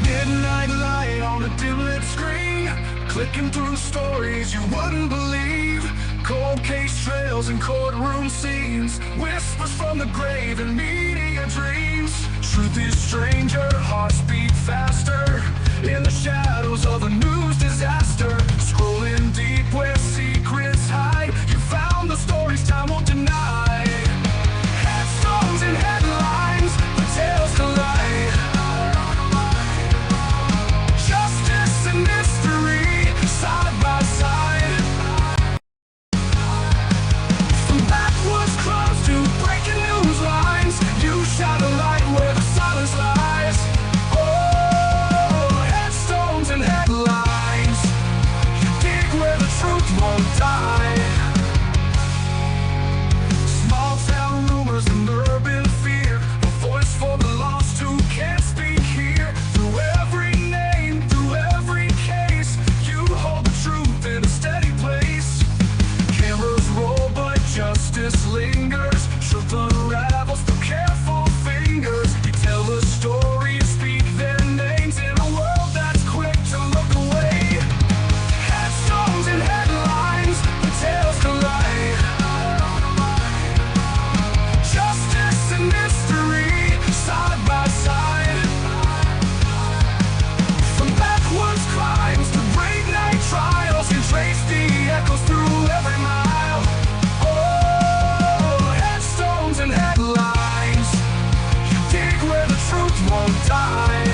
Midnight light on a dim-lit screen, clicking through stories you wouldn't believe. Cold case trails and courtroom scenes, whispers from the grave and media dreams. Truth is stranger, hearts beat faster in the shadows of a news disaster. Scrolling deep where secrets hide, you found the stories time won't deny. Headstones and headlines, the tales collide. Justice and mystery, side by side. From backwoods clubs to breaking news lines, you shine a light where the silence lies. Oh, headstones and headlines, you dig where the truth won't die. Small town rumors and urban fear, a voice for the lost who can't speak here. Through every name, through every case, you hold the truth in a steady place. Cameras roll but justice lingers, truth unravels through careful fingers. You tell a story, speak their names in a world that's quick to look away. Headstones and headlines, the tales collide. Justice and mystery, side by side. From backwoods crimes to great night trials, you trace the echoes through every mile. Oh, headstones and headlines, you dig where the truth won't die.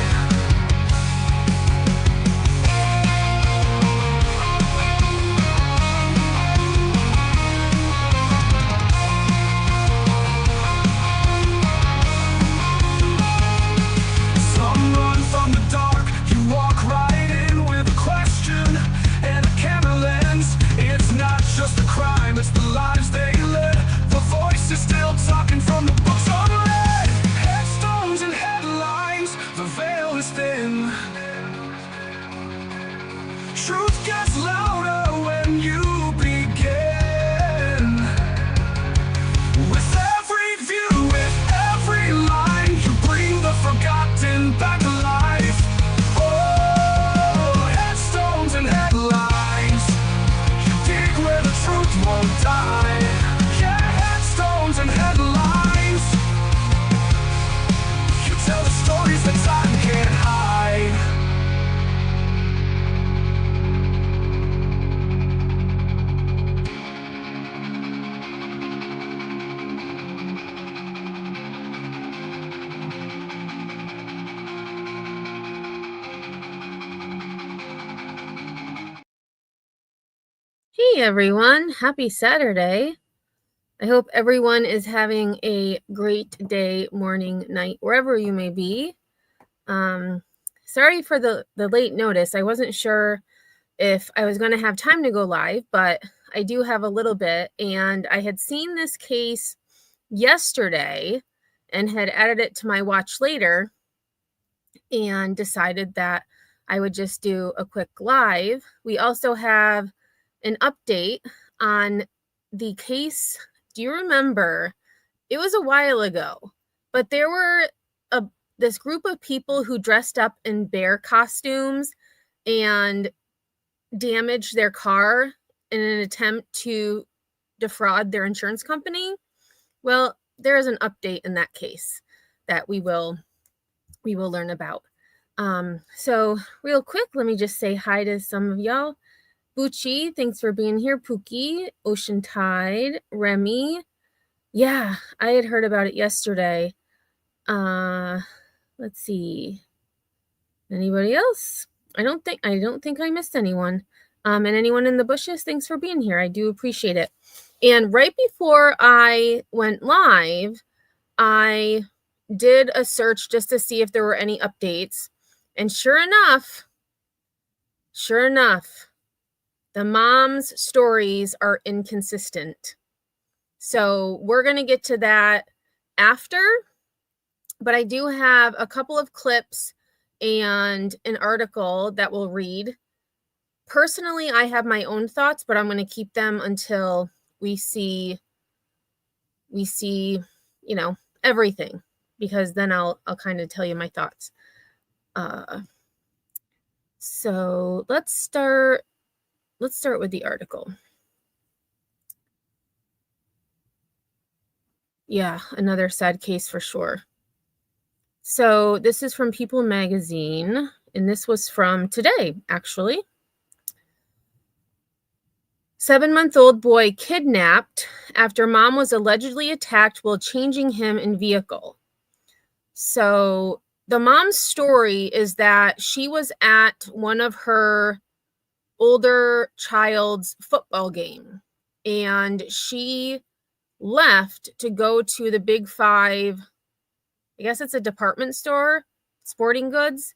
Some run from the dark, you walk right in with a question and a camera lens. It's not just a crime, it's the lives they led. The voice is still talking from the books unread. Headstones and headlines, the veil is thin. Truth gets louder when you begin. With every view, with every line, you bring the forgotten back to life. Oh, headstones and headlines, you dig where the truth won't die. Yeah, headstones and headlines, you tell the stories that time can't hide. Hey everyone, happy Saturday. I hope everyone is having a great day, morning, night, wherever you may be. Sorry for the late notice. I wasn't sure if I was going to have time to go live, but I do have a little bit, and I had seen this case yesterday and had added it to my watch later and decided that I would just do a quick live. We also have an update on the case. Do you remember? It was a while ago, but there were this group of people who dressed up in bear costumes and damaged their car in an attempt to defraud their insurance company. Well, there is an update in that case that we will learn about. So real quick, let me just say hi to some of y'all. Bucci, thanks for being here. Pookie, Ocean Tide, Remy. Yeah, I had heard about it yesterday. Let's see. Anybody else? I don't think I missed anyone. And anyone in the bushes, thanks for being here. I do appreciate it. And right before I went live, I did a search just to see if there were any updates. And sure enough, the mom's stories are inconsistent. So we're going to get to that after, but I do have a couple of clips and an article that we'll read. Personally, I have my own thoughts, but I'm going to keep them until we see we see, everything, because then I'll kind of tell you my thoughts. So let's start with the article. Yeah, another sad case for sure. So this is from People Magazine, and this was from today, actually. 7-month-old boy kidnapped after mom was allegedly attacked while changing him in vehicle. So the mom's story is that she was at one of her older child's football game, and she left to go to the Big Five, I guess it's a department store, sporting goods,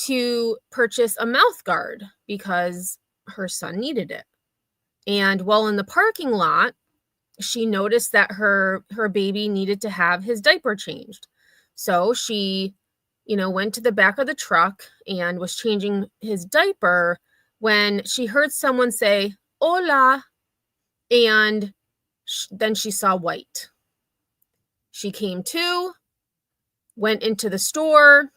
to purchase a mouth guard because her son needed it. And while in the parking lot, she noticed that her baby needed to have his diaper changed. So she, went to the back of the truck and was changing his diaper when she heard someone say, "Hola," and then she saw white. She came to, went into the store,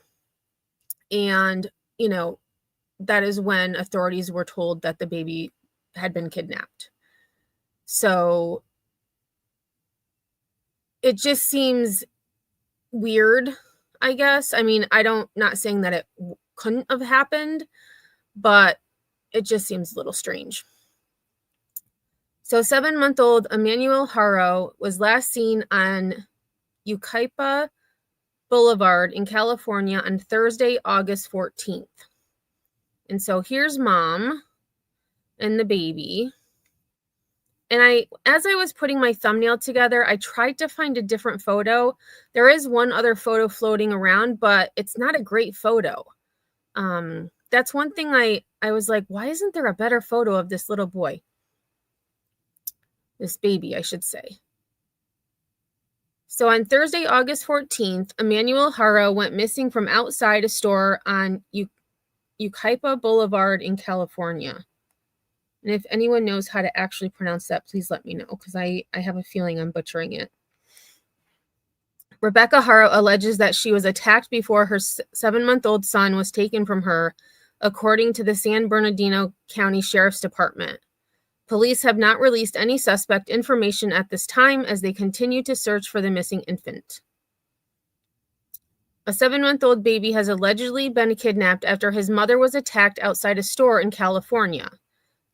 and, that is when authorities were told that the baby had been kidnapped. So it just seems weird, I guess. I mean, not saying that it couldn't have happened, but it just seems a little strange. So 7-month-old Emmanuel Haro was last seen on Yucaipa Boulevard in California on Thursday, August 14th. And so here's mom and the baby. And as I was putting my thumbnail together, I tried to find a different photo. There is one other photo floating around, but it's not a great photo. That's one thing I was like, why isn't there a better photo of this little boy? This baby, I should say. So on Thursday, August 14th, Emmanuel Haro went missing from outside a store on Yucaipa Boulevard in California. And if anyone knows how to actually pronounce that, please let me know, because I have a feeling I'm butchering it. Rebecca Haro alleges that she was attacked before her 7-month-old son was taken from her, according to the San Bernardino County Sheriff's Department. Police have not released any suspect information at this time as they continue to search for the missing infant. A 7-month-old baby has allegedly been kidnapped after his mother was attacked outside a store in California.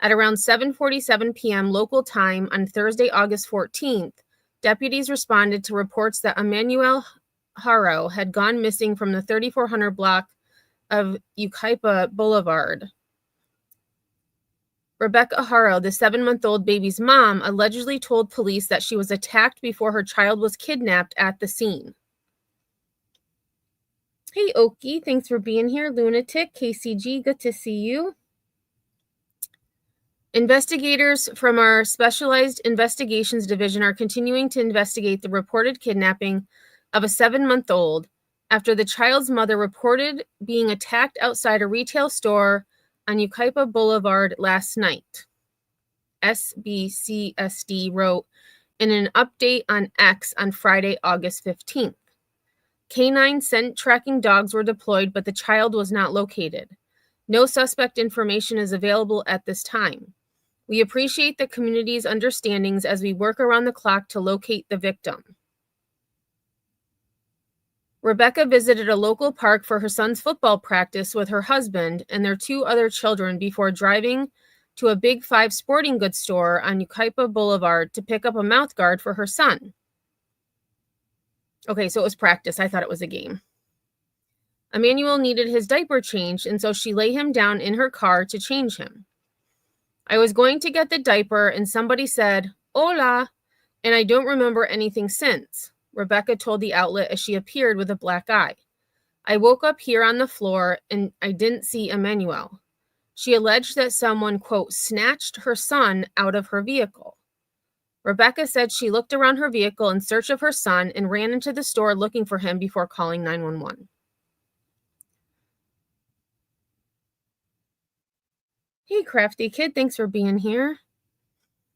At around 7:47 p.m. local time on Thursday, August 14th, deputies responded to reports that Emmanuel Haro had gone missing from the 3400 block of Yucaipa Boulevard. Rebecca Haro, the 7-month-old baby's mom, allegedly told police that she was attacked before her child was kidnapped at the scene. Hey, Okie, thanks for being here. Lunatic, KCG, good to see you. Investigators from our Specialized Investigations Division are continuing to investigate the reported kidnapping of a 7-month-old after the child's mother reported being attacked outside a retail store on Yucaipa Boulevard last night. SBCSD wrote in an update on X on Friday, August 15th. Canine scent tracking dogs were deployed, but the child was not located. No suspect information is available at this time. We appreciate the community's understandings as we work around the clock to locate the victim. Rebecca visited a local park for her son's football practice with her husband and their 2 other children before driving to a Big Five sporting goods store on Yucaipa Boulevard to pick up a mouth guard for her son. Okay, so it was practice. I thought it was a game. Emmanuel needed his diaper changed, and so she lay him down in her car to change him. I was going to get the diaper and somebody said, "Hola," and I don't remember anything since, Rebecca told the outlet as she appeared with a black eye. I woke up here on the floor and I didn't see Emmanuel. She alleged that someone, quote, snatched her son out of her vehicle. Rebecca said she looked around her vehicle in search of her son and ran into the store looking for him before calling 911. Hey, Crafty Kid, thanks for being here.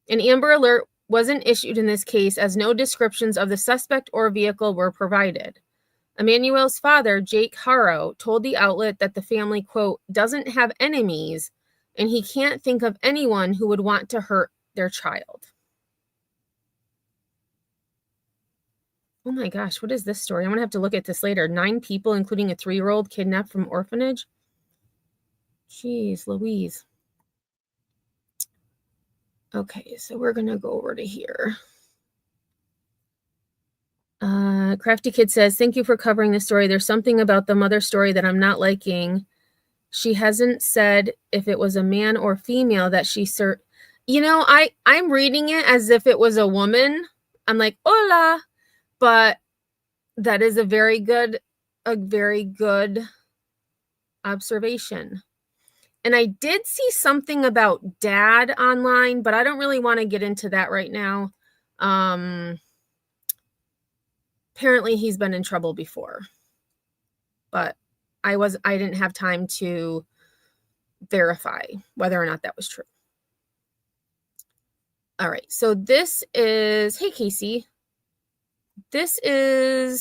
An Amber Alert wasn't issued in this case as no descriptions of the suspect or vehicle were provided. Emmanuel's father, Jake Haro, told the outlet that the family, quote, doesn't have enemies and he can't think of anyone who would want to hurt their child. Oh my gosh, what is this story? I'm going to have to look at this later. 9 people, including a 3-year-old, kidnapped from orphanage. Jeez Louise. Okay, so we're going to go over to here. Crafty Kid says, thank you for covering this story. There's something about the mother story that I'm not liking. She hasn't said if it was a man or female that she I'm reading it as if it was a woman. I'm like, hola. But that is a very good observation. And I did see something about dad online, but I don't really want to get into that right now. Apparently he's been in trouble before, but I didn't have time to verify whether or not that was true. All right. So this is, hey, Casey, I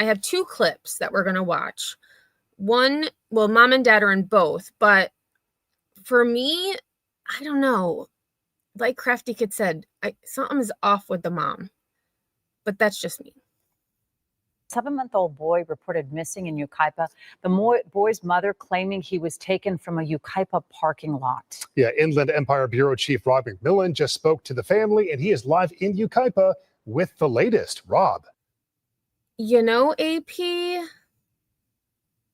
have 2 clips that we're going to watch. One, well, mom and dad are in both, but for me, I don't know. Like Crafty Kid said, something's off with the mom, but that's just me. 7-month-old boy reported missing in Yucaipa. The boy's mother claiming he was taken from a Yucaipa parking lot. Yeah, Inland Empire Bureau Chief Rob McMillan just spoke to the family, and he is live in Yucaipa with the latest. Rob. AP.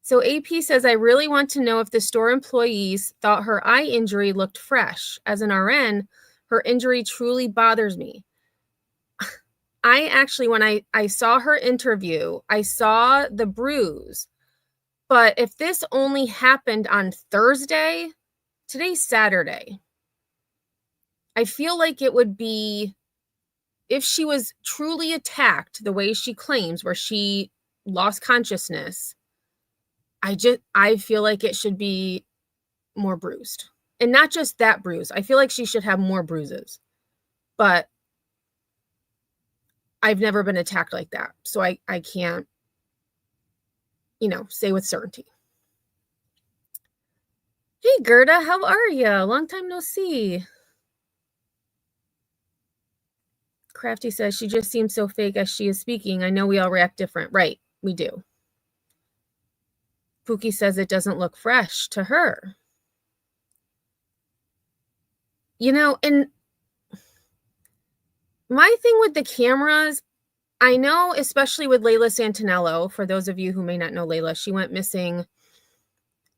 So AP says, I really want to know if the store employees thought her eye injury looked fresh. As an RN, her injury truly bothers me. I actually, when I saw her interview, I saw the bruise. But if this only happened on Thursday, today's Saturday, I feel like it would be, if she was truly attacked the way she claims, where she lost consciousness, I feel like it should be more bruised. And not just that bruise. I feel like she should have more bruises. But I've never been attacked like that. So I can't, say with certainty. Hey, Gerda, how are you? Long time no see. Crafty says, she just seems so fake as she is speaking. I know we all react different. Right, we do. Pookie says it doesn't look fresh to her. And my thing with the cameras, I know, especially with Layla Santinello, for those of you who may not know Layla, she went missing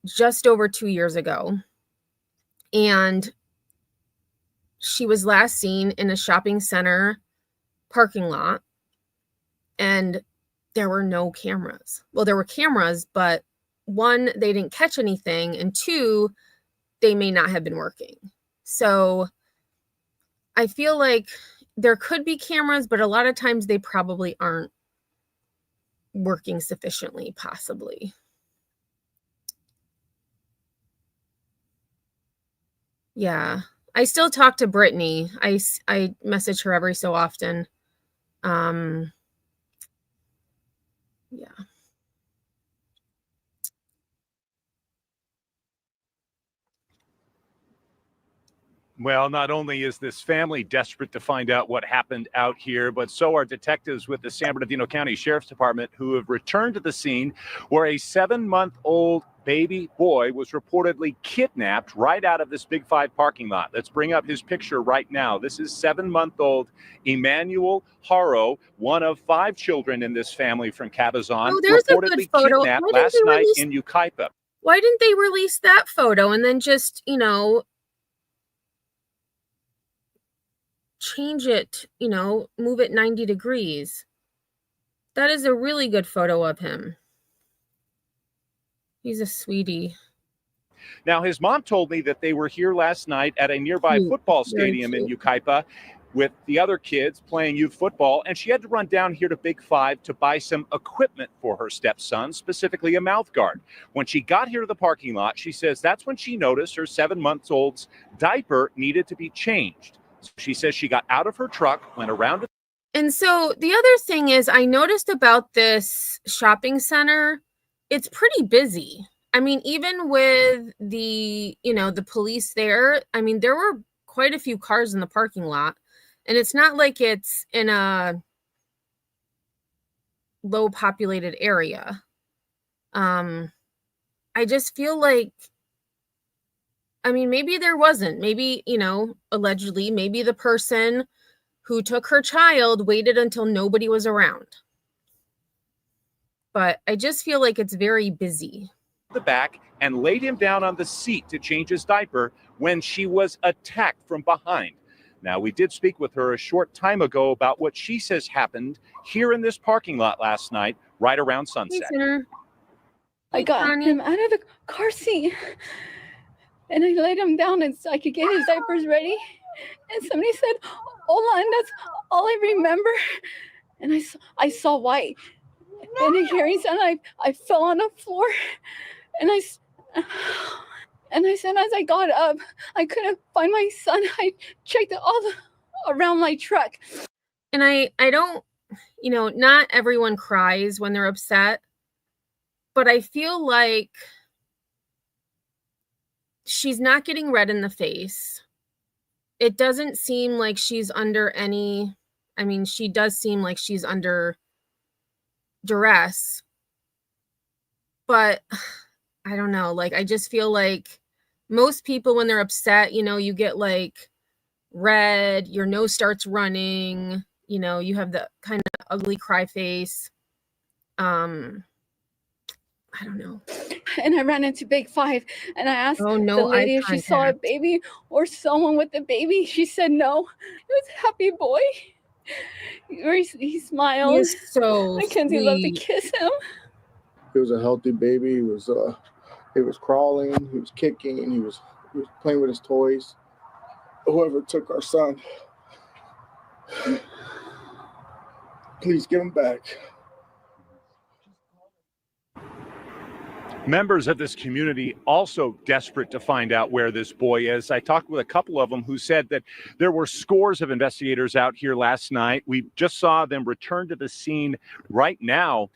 just over 2 years ago. And she was last seen in a shopping center parking lot. And there were no cameras. Well, there were cameras, but 1, they didn't catch anything. And 2, they may not have been working. So I feel like there could be cameras, but a lot of times they probably aren't working sufficiently, possibly. Yeah. I still talk to Brittany. I message her every so often. Yeah. Well, not only is this family desperate to find out what happened out here, but so are detectives with the San Bernardino County Sheriff's Department, who have returned to the scene where a 7-month-old baby boy was reportedly kidnapped right out of this Big 5 parking lot. Let's bring up his picture right now. This is 7-month-old Emmanuel Haro, one of 5 children in this family from Cabazon, reportedly kidnapped last night in Yucaipa. Why didn't they release that photo and then just, change it, move it 90 degrees? That is a really good photo of him. He's a sweetie. Now, his mom told me that they were here last night at a nearby football stadium in Yucaipa with the other kids playing youth football, and she had to run down here to Big 5 to buy some equipment for her stepson, specifically a mouth guard. When she got here to the parking lot, she says that's when she noticed her 7-month-old's diaper needed to be changed. She says she got out of her truck, went around. And so the other thing is, I noticed about this shopping center, it's pretty busy. I mean, even with the, the police there, I mean, there were quite a few cars in the parking lot. And it's not like it's in a low populated area. I just feel like, I mean, maybe there wasn't. Maybe, allegedly, maybe the person who took her child waited until nobody was around. But I just feel like it's very busy. The back and laid him down on the seat to change his diaper when she was attacked from behind. Now, we did speak with her a short time ago about what she says happened here in this parking lot last night, right around sunset. I got him out of the car seat and I laid him down so I could get his diapers ready. And somebody said, "Hola," and that's all I remember. And I saw white. And a hearing sound, I fell on the floor. And I said, as I got up, I couldn't find my son. I checked around my truck. And I don't, not everyone cries when they're upset. But I feel like she's not getting red in the face. It doesn't seem like she's under any, I mean, she does seem like she's under duress. But I don't know, like, I just feel like most people, when they're upset, you get like red, your nose starts running, you have the kind of ugly cry face. I don't know. And I ran into Big Five and I asked the lady if she saw a baby or someone with a baby. She said no. It was a happy boy. He smiled. He is so Mackenzie sweet. loved to kiss him. He was a healthy baby. He was crawling, he was kicking, he was playing with his toys. Whoever took our son, please give him back. Members of this community also desperate to find out where this boy is. I talked with a couple of them who said that there were scores of investigators out here last night. We just saw them return to the scene right now.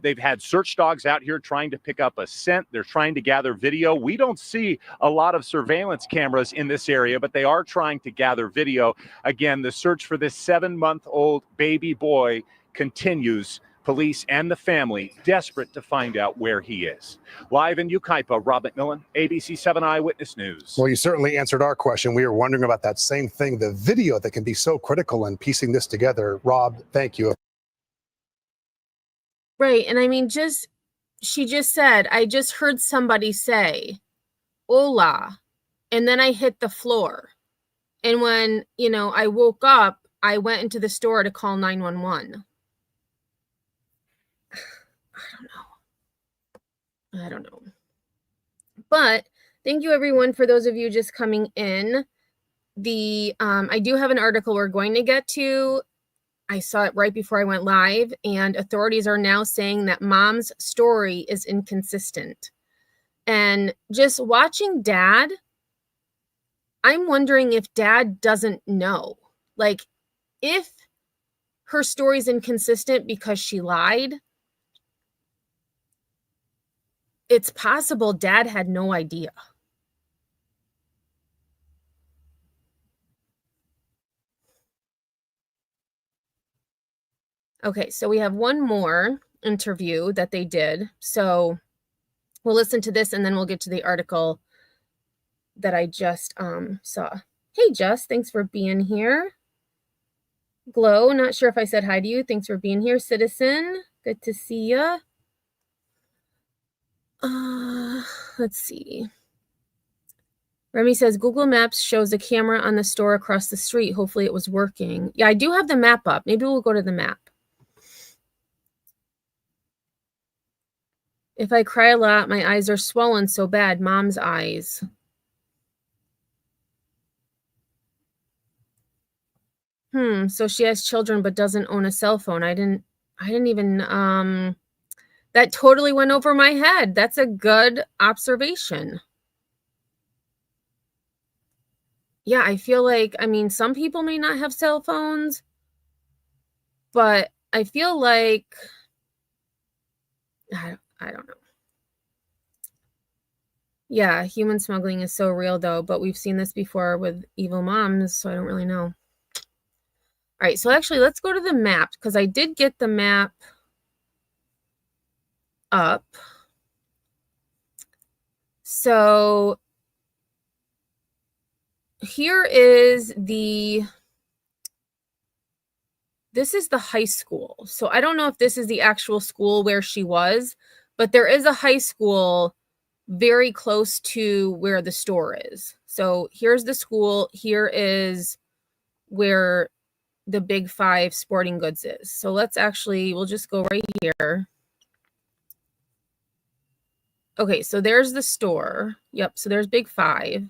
They've had search dogs out here trying to pick up a scent. They're trying to gather video. We don't see a lot of surveillance cameras in this area, but they are trying to gather video. Again, the search for this 7-month-old baby boy continues. Police and the family desperate to find out where he is. Live in Yucaipa, Rob McMillan, ABC 7 Eyewitness News. Well, you certainly answered our question. We were wondering about that same thing, the video that can be so critical in piecing this together. Rob, thank you. Right. And I mean, she just said, I just heard somebody say, "Hola," and then I hit the floor. And when, I woke up, I went into the store to call 911. I don't know. But thank you, everyone, for those of you just coming in. I do have an article we're going to get to. I saw it right before I went live, and authorities are now saying that mom's story is inconsistent. And just watching dad, I'm wondering if dad doesn't know. Like, if her story's inconsistent because she lied, it's possible dad had no idea. Okay, so we have one more interview that they did. So we'll listen to this and then we'll get to the article that I just saw. Hey, Jess, thanks for being here. Glow, not sure if I said hi to you. Thanks for being here. Citizen, good to see you. Let's see. Remy says Google Maps shows a camera on the store across the street. Hopefully it was working. Yeah, I do have the map up. Maybe we'll go to the map. If I cry a lot, my eyes are swollen so bad. Mom's eyes. So she has children but doesn't own a cell phone. I didn't even that totally went over my head. That's a good observation. yeah, I feel like, I mean, some people may not have cell phones, but I feel like, I don't know. Yeah, human smuggling is so real though, but we've seen this before with evil moms, so I don't really know. All right, so actually let's go to the map because I did get the map up. So here is this is the high school. So I don't know if this is the actual school where she was, but there is a high school very close to where the store is. So here's the school. Here is where the Big Five Sporting Goods is. So we'll just go right here. Okay, so there's the store. Yep, so there's Big Five.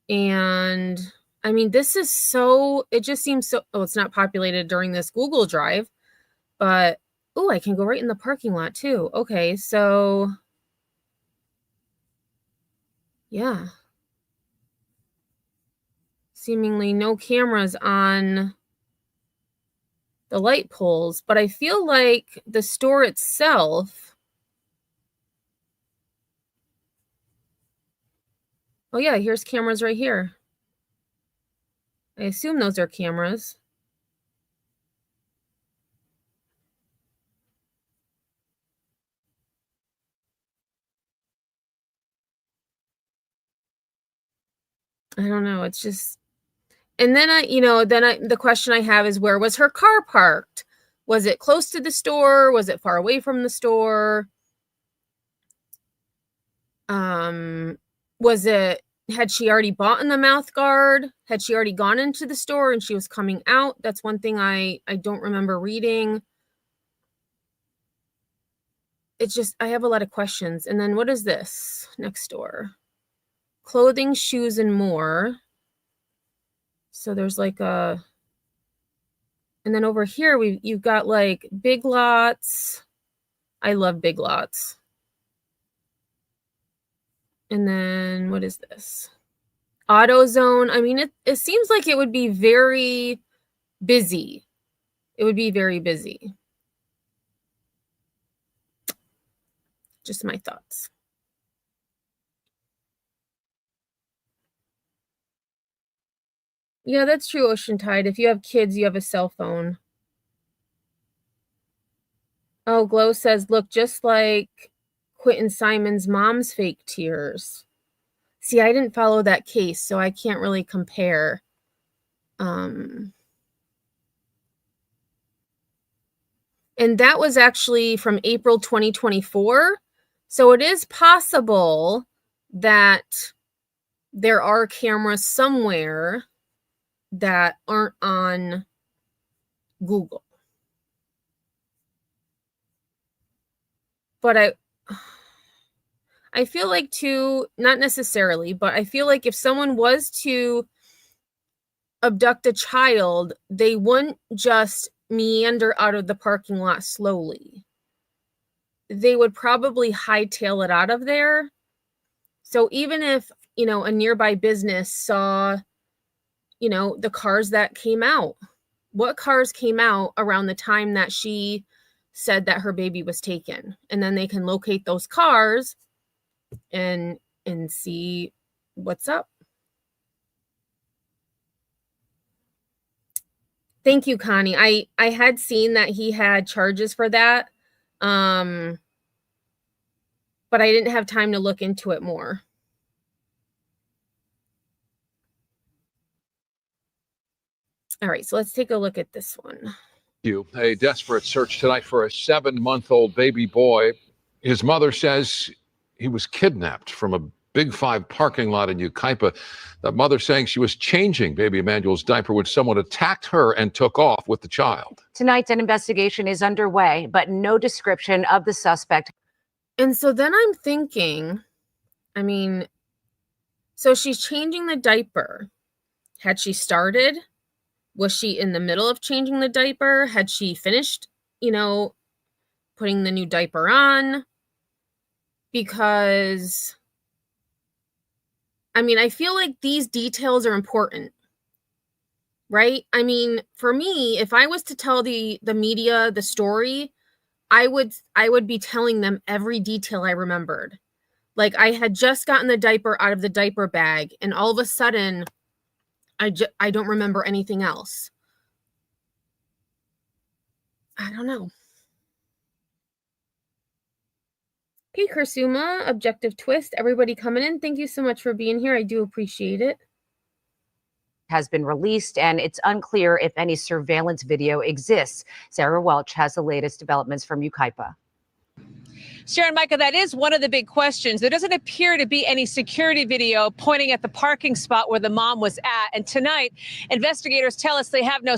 And I mean, it just seems so, it's not populated during this Google Drive, but, I can go right in the parking lot too. Okay, so, yeah. Seemingly no cameras on the light poles, but I feel like the store itself, oh yeah, here's cameras right here. I assume those are cameras. I don't know. It's just, and then the question I have is, where was her car parked? Was it close to the store? Was it far away from the store? Had she already bought in the mouth guard? Had she already gone into the store and she was coming out? That's one thing I don't remember reading. It's just, I have a lot of questions. And then what is this next door? Clothing, shoes, and more. So there's like and then over here you've got like Big Lots. I love Big Lots. And then what is this? AutoZone. I mean, it seems like it would be very busy. It would be very busy. Just my thoughts. Yeah, that's true, Ocean Tide. If you have kids, you have a cell phone. Oh, Glow says, look, just like Quentin Simon's mom's fake tears. See, I didn't follow that case, so I can't really compare. And that was actually from April 2024. So it is possible that there are cameras somewhere that aren't on Google. But I feel like too, not necessarily, but I feel like if someone was to abduct a child, they wouldn't just meander out of the parking lot slowly. They would probably hightail it out of there. So even if, a nearby business saw, the cars that came out, what cars came out around the time that she said that her baby was taken, and then they can locate those cars and see what's up. Thank you, Connie. I had seen that he had charges for that, but I didn't have time to look into it more. All right, so let's take a look at this one. A desperate search tonight for a 7-month-old baby boy. His mother says he was kidnapped from a Big Five parking lot in Yucaipa. The mother saying she was changing baby Emmanuel's diaper when someone attacked her and took off with the child. Tonight, an investigation is underway, but no description of the suspect. And so then I'm thinking, so she's changing the diaper. Had she started? Was she in the middle of changing the diaper? Had she finished, putting the new diaper on? Because I mean, I feel like these details are important, right? I mean, for me, if I was to tell the media the story, I would be telling them every detail I remembered. Like, I had just gotten the diaper out of the diaper bag, and all of a sudden, I don't remember anything else. I don't know. Okay, Kursuma, Objective Twist, everybody coming in. Thank you so much for being here. I do appreciate it. Has been released, and it's unclear if any surveillance video exists. Sarah Welch has the latest developments from Yucaipa. Sharon, Micah, that is one of the big questions. There doesn't appear to be any security video pointing at the parking spot where the mom was at. And tonight, investigators tell us they have no...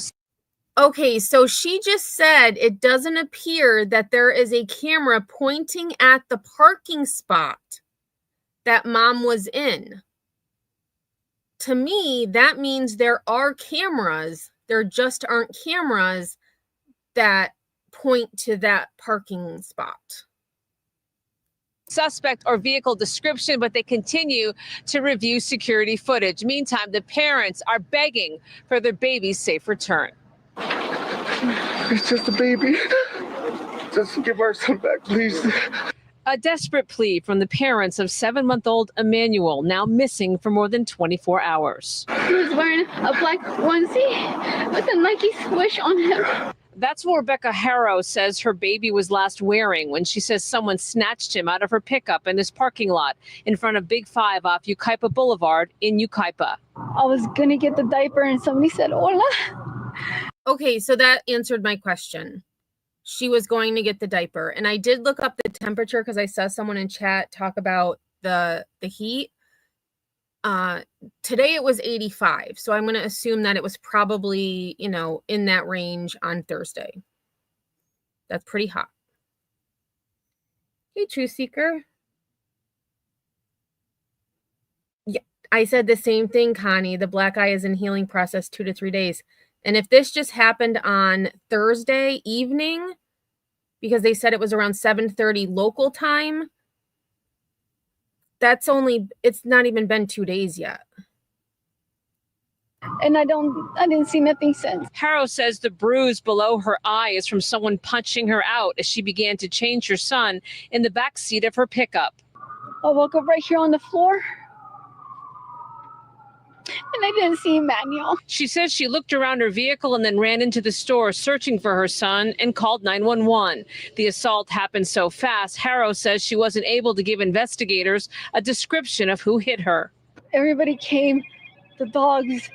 Okay, so she just said it doesn't appear that there is a camera pointing at the parking spot that mom was in. To me, that means there are cameras. There just aren't cameras that point to that parking spot. Suspect or vehicle description, but they continue to review security footage. Meantime, the parents are begging for their baby's safe return. It's just a baby. Just give our son back, please. A desperate plea from the parents of 7-month-old Emmanuel, now missing for more than 24 hours. He was wearing a black onesie with a Nike swoosh on him. That's what Emmanuel Haro says her baby was last wearing when she says someone snatched him out of her pickup in this parking lot in front of Big 5 off Yucaipa Boulevard in Yucaipa. I was going to get the diaper and somebody said, hola. Okay, so that answered my question. She was going to get the diaper. And I did look up the temperature because I saw someone in chat talk about the heat. Today it was 85. So I'm going to assume that it was probably, in that range on Thursday. That's pretty hot. Hey, Truth Seeker. Yeah, I said the same thing, Connie. The black eye is in healing process 2 to 3 days. And if this just happened on Thursday evening, because they said it was around 7:30 local time, it's not even been 2 days yet. And I didn't see nothing since. Haro says the bruise below her eye is from someone punching her out as she began to change her son in the back seat of her pickup. I woke up right here on the floor. And I didn't see Emmanuel. She says she looked around her vehicle and then ran into the store searching for her son and called 911. The assault happened so fast, Haro says she wasn't able to give investigators a description of who hit her. Everybody came, the dogs,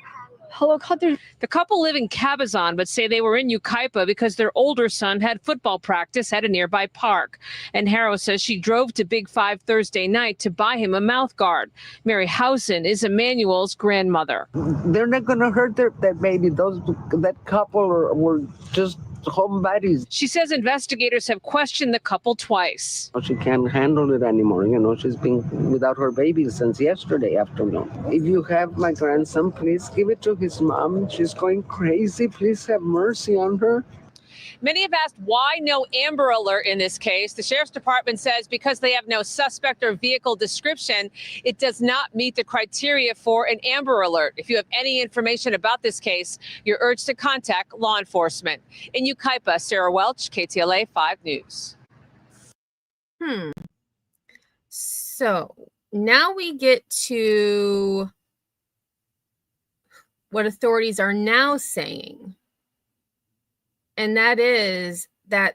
helicopters. The couple live in Cabazon, but say they were in Yucaipa because their older son had football practice at a nearby park. And Haro says she drove to Big 5 Thursday night to buy him a mouth guard. Mary Housen is Emmanuel's grandmother. They're not going to hurt that baby. That couple were just home buddies. She says investigators have questioned the couple twice. She can't handle it anymore. She's been without her baby since yesterday afternoon. If you have my grandson, please give it to his mom. She's going crazy. Please have mercy on her. Many have asked why no Amber Alert in this case. The Sheriff's Department says because they have no suspect or vehicle description, it does not meet the criteria for an Amber Alert. If you have any information about this case, you're urged to contact law enforcement. In Yucaipa, Sarah Welch, KTLA 5 News. So now we get to what authorities are now saying. And that is that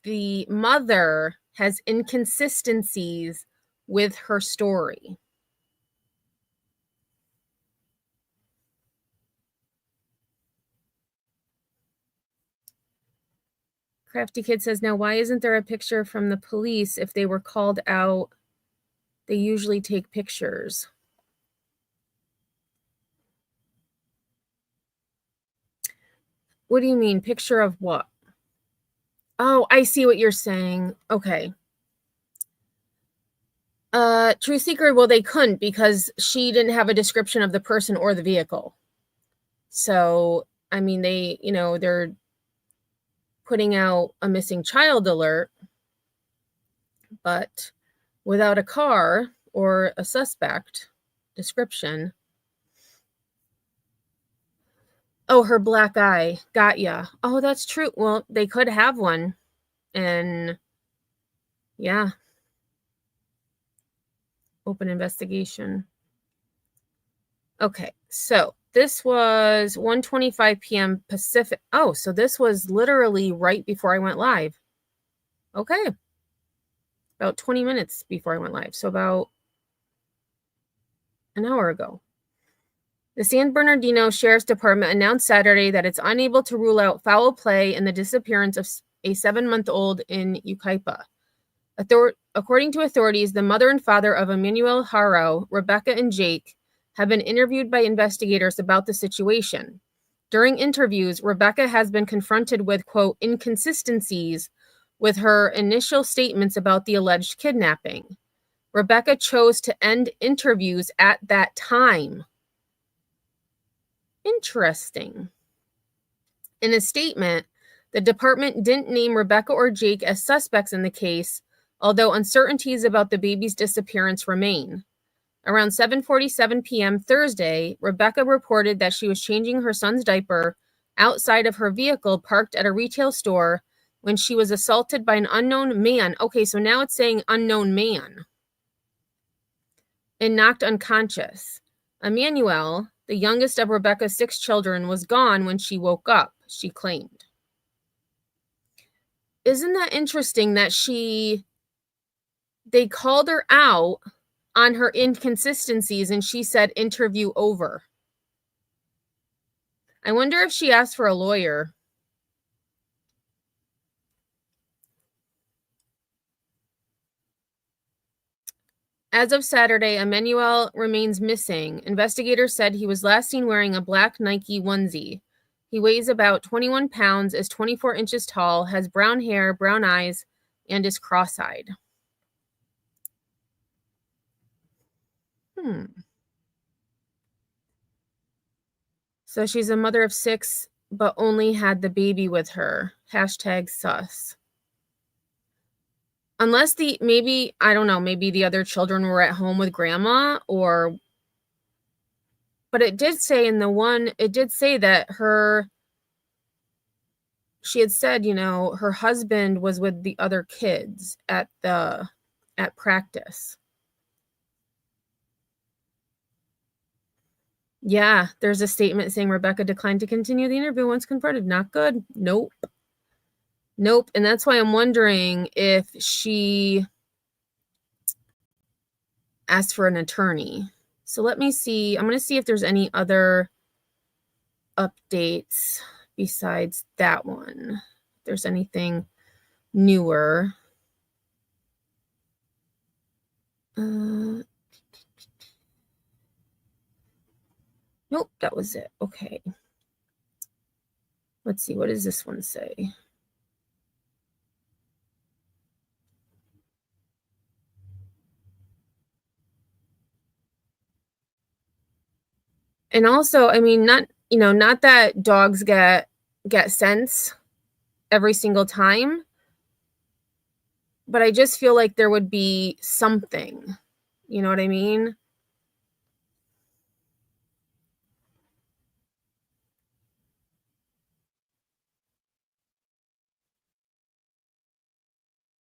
the mother has inconsistencies with her story. Crafty Kid says, now why isn't there a picture from the police if they were called out? They usually take pictures. What do you mean? Picture of what? Oh, I see what you're saying. Okay. True Seeker, well, they couldn't because she didn't have a description of the person or the vehicle. So, I mean, they're putting out a missing child alert, but without a car or a suspect description. Oh, her black eye. Got ya. Oh, that's true. Well, they could have one. And yeah. Open investigation. Okay, so this was 1:25 p.m. Pacific. Oh, so this was literally right before I went live. Okay. About 20 minutes before I went live. So about an hour ago. The San Bernardino Sheriff's Department announced Saturday that it's unable to rule out foul play in the disappearance of a 7-month-old in Yucaipa. According to authorities, the mother and father of Emmanuel Haro, Rebecca and Jake, have been interviewed by investigators about the situation. During interviews, Rebecca has been confronted with, quote, inconsistencies with her initial statements about the alleged kidnapping. Rebecca chose to end interviews at that time. Interesting. In a statement, the department didn't name Rebecca or Jake as suspects in the case, although uncertainties about the baby's disappearance remain. Around 7:47 p.m. Thursday, Rebecca reported that she was changing her son's diaper outside of her vehicle parked at a retail store when she was assaulted by an unknown man. Okay, so now it's saying unknown man. And knocked unconscious. Emmanuel, the youngest of Rebecca's 6 children, was gone when she woke up, she claimed. Isn't that interesting that they called her out on her inconsistencies and she said interview over? I wonder if she asked for a lawyer. As of Saturday, Emmanuel remains missing. Investigators said he was last seen wearing a black Nike onesie. He weighs about 21 pounds, is 24 inches tall, has brown hair, brown eyes, and is cross-eyed. So she's a mother of 6, but only had the baby with her. Hashtag sus. Unless maybe the other children were at home with grandma, but it did say that she had said, her husband was with the other kids at practice. Yeah, there's a statement saying Rebecca declined to continue the interview once confronted. Not good. Nope. And that's why I'm wondering if she asked for an attorney. So let me see. I'm going to see if there's any other updates besides that one. If there's anything newer. Nope, that was it. Okay. Let's see. What does this one say? And also, I mean, not that dogs get sense every single time, but I just feel like there would be something. You know what I mean?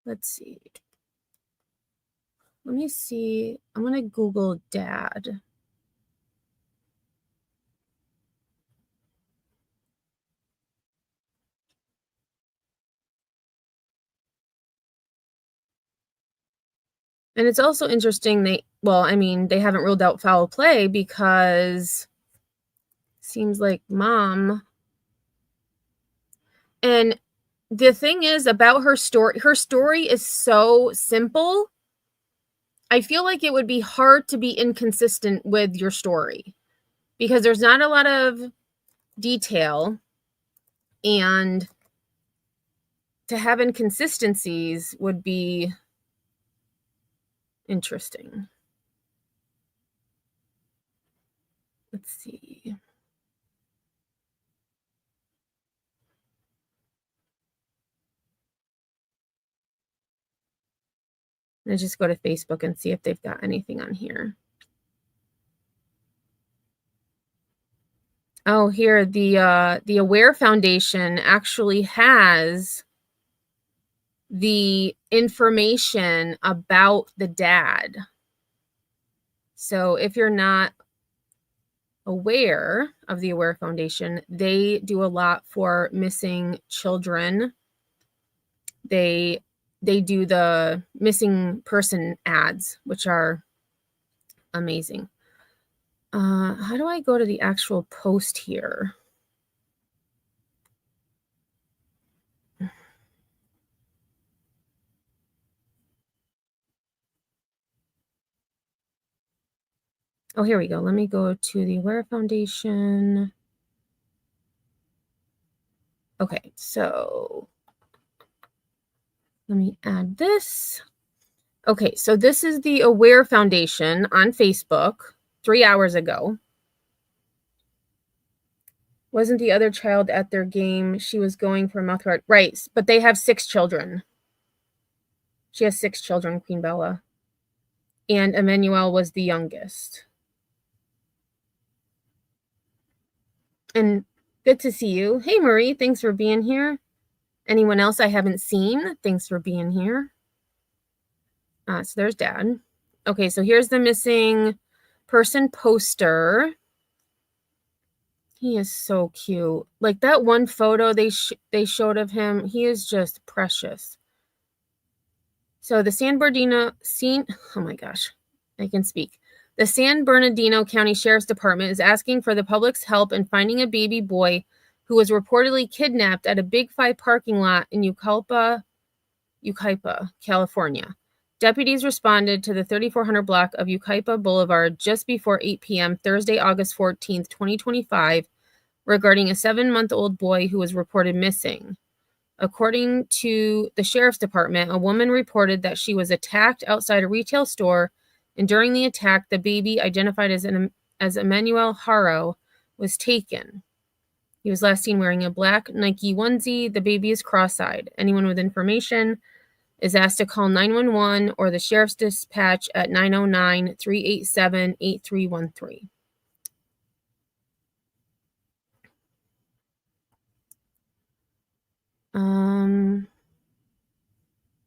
Let's see. Let me see. I'm going to Google dad. And it's also interesting they haven't ruled out foul play because it seems like mom. And the thing is about her story is so simple. I feel like it would be hard to be inconsistent with your story because there's not a lot of detail, and to have inconsistencies would be interesting. Let's see. Let's just go to Facebook and see if they've got anything on here. Oh, here, the Aware Foundation actually has the information about the dad. So if you're not aware of the Aware Foundation, they do a lot for missing children. They do the missing person ads, which are amazing. How do I go to the actual post here? Oh, here we go. Let me go to the Aware Foundation. Okay, so let me add this. Okay, so this is the Aware Foundation on Facebook 3 hours ago. Wasn't the other child at their game? She was going for a mouth guard. Right, but they have 6 children. She has 6 children, Queen Bella. And Emmanuel was the youngest. And good to see you. Hey, Marie, thanks for being here. Anyone else I haven't seen? Thanks for being here. So there's Dad. Okay, so here's the missing person poster. He is so cute. Like that one photo they showed of him, he is just precious. So the San Bernardino oh my gosh, I can speak. The San Bernardino County Sheriff's Department is asking for the public's help in finding a baby boy who was reportedly kidnapped at a Big 5 parking lot in Yucaipa, California. Deputies responded to the 3400 block of Yucaipa Boulevard just before 8 p.m. Thursday, August 14th, 2025, regarding a 7-month-old boy who was reported missing. According to the Sheriff's Department, a woman reported that she was attacked outside a retail store, and during the attack, the baby, identified as Emmanuel Haro, was taken. He was last seen wearing a black Nike onesie. The baby is cross-eyed. Anyone with information is asked to call 911 or the Sheriff's Dispatch at 909-387-8313.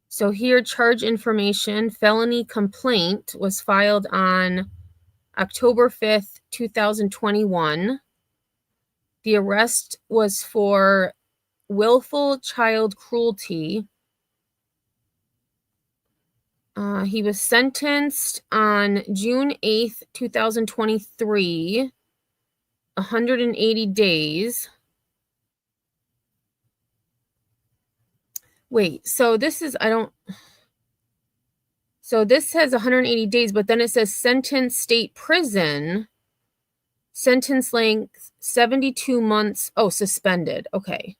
So here, charge information, felony complaint was filed on October 5th, 2021. The arrest was for willful child cruelty. He was sentenced on June 8th, 2023, 180 days. Wait, so this is, so this says 180 days, but then it says sentence state prison, sentence length 72 months. Oh, suspended. Okay.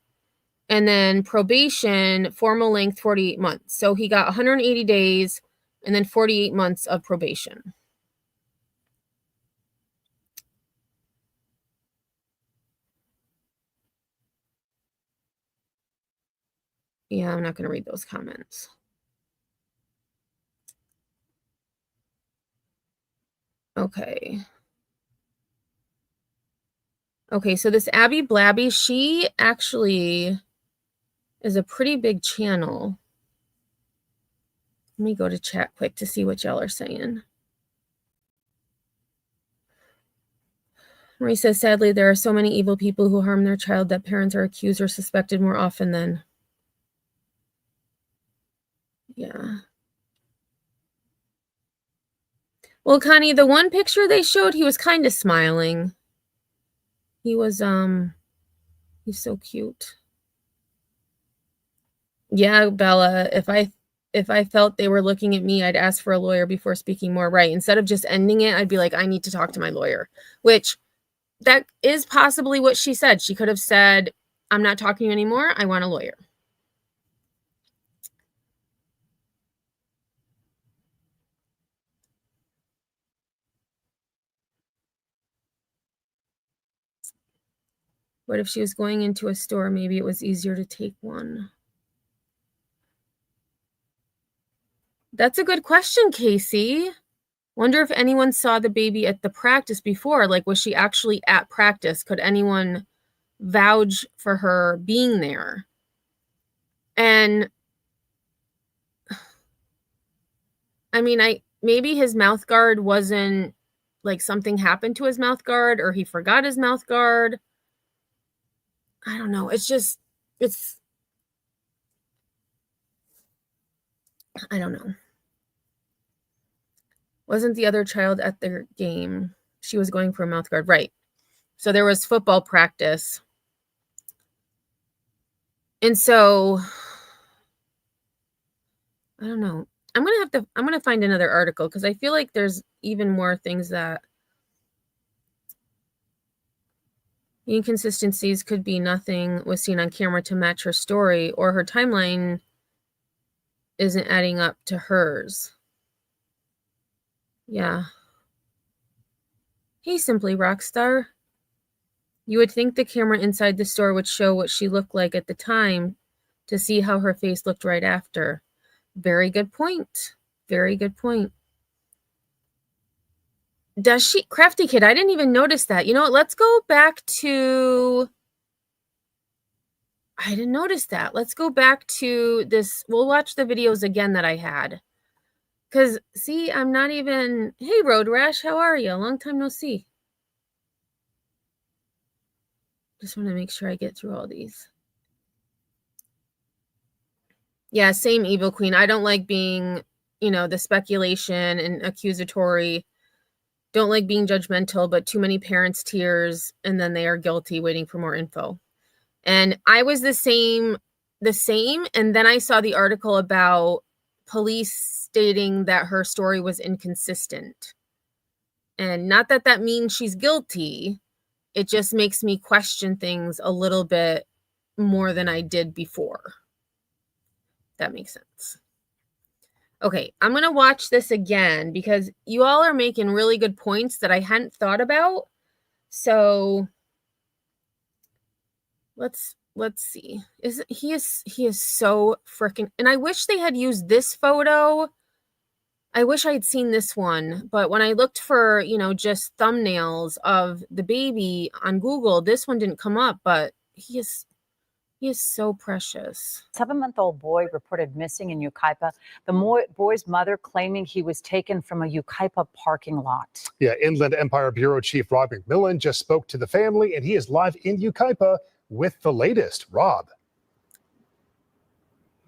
And then probation, formal length 48 months. So he got 180 days and then 48 months of probation. Yeah, I'm not going to read those comments. Okay. Okay, so this Abby Blabby, she actually is a pretty big channel. Let me go to chat quick to see what y'all are saying. Marie says, sadly, there are so many evil people who harm their child that parents are accused or suspected more often than. Yeah. Well, Connie, the one picture they showed, he was kind of smiling. He was, he's so cute. Yeah, Bella, if I felt they were looking at me, I'd ask for a lawyer before speaking more. Right. Instead of just ending it, I'd be like, I need to talk to my lawyer, which that is possibly what she said. She could have said, I'm not talking to you anymore. I want a lawyer. What if she was going into a store? Maybe it was easier to take one. That's a good question, Casey. Wonder if anyone saw the baby at the practice before. Like, was she actually at practice? Could anyone vouch for her being there? And I mean, maybe his mouth guard wasn't, like, something happened to his mouth guard, or he forgot his mouth guard. I don't know. I don't know. Wasn't the other child at their game? She was going for a mouth guard. Right. So there was football practice. And so, I don't know. I'm going to find another article because I feel like there's even more things that the inconsistencies could be nothing was seen on camera to match her story, or her timeline isn't adding up to hers. Yeah. Hey, Simply Rockstar. You would think the camera inside the store would show what she looked like at the time to see how her face looked right after. Very good point. Very good point. Does she? Crafty Kid, I didn't even notice that. You know what? Let's go back to... I didn't notice that. Let's go back to this. We'll watch the videos again that I had. Because, see, I'm not even... Hey, Road Rash, how are you? Long time no see. Just want to make sure I get through all these. Yeah, same Evil Queen. I don't like being, the speculation and accusatory. Don't like being judgmental, but too many parents' tears, and then they are guilty waiting for more info. And I was the same, and then I saw the article about police stating that her story was inconsistent. And not that that means she's guilty. It just makes me question things a little bit more than I did before. That makes sense. Okay, I'm going to watch this again because you all are making really good points that I hadn't thought about. So let's see. He is so freaking, and I wish they had used this photo. I wish I had seen this one, but when I looked for, just thumbnails of the baby on Google, this one didn't come up, but he is so precious. 7-month-old boy reported missing in Yucaipa. The boy's mother claiming he was taken from a Yucaipa parking lot. Yeah, Inland Empire Bureau Chief Rob McMillan just spoke to the family, and he is live in Yucaipa with the latest. Rob.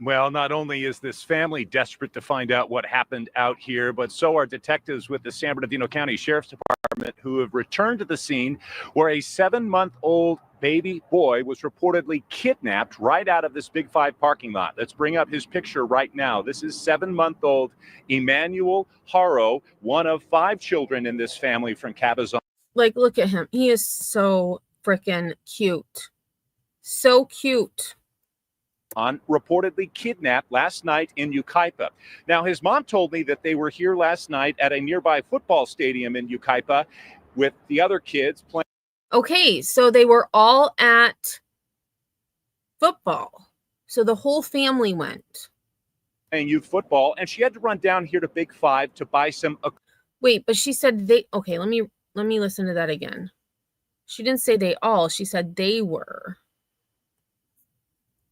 Well, not only is this family desperate to find out what happened out here, but so are detectives with the San Bernardino County Sheriff's Department who have returned to the scene where a 7-month-old baby boy was reportedly kidnapped right out of this Big 5 parking lot. Let's bring up his picture right now. This is 7-month-old Emmanuel Haro, one of 5 children in this family from Cabazon. Like, look at him. He is so freaking cute. So cute. Reportedly kidnapped last night in Yucaipa. Now, his mom told me that they were here last night at a nearby football stadium in Yucaipa with the other kids playing. Okay, so they were all at football. So the whole family went. Playing youth football, and she had to run down here to Big 5 to buy some. Wait, but she said they. Okay, let me listen to that again. She didn't say they all. She said they were.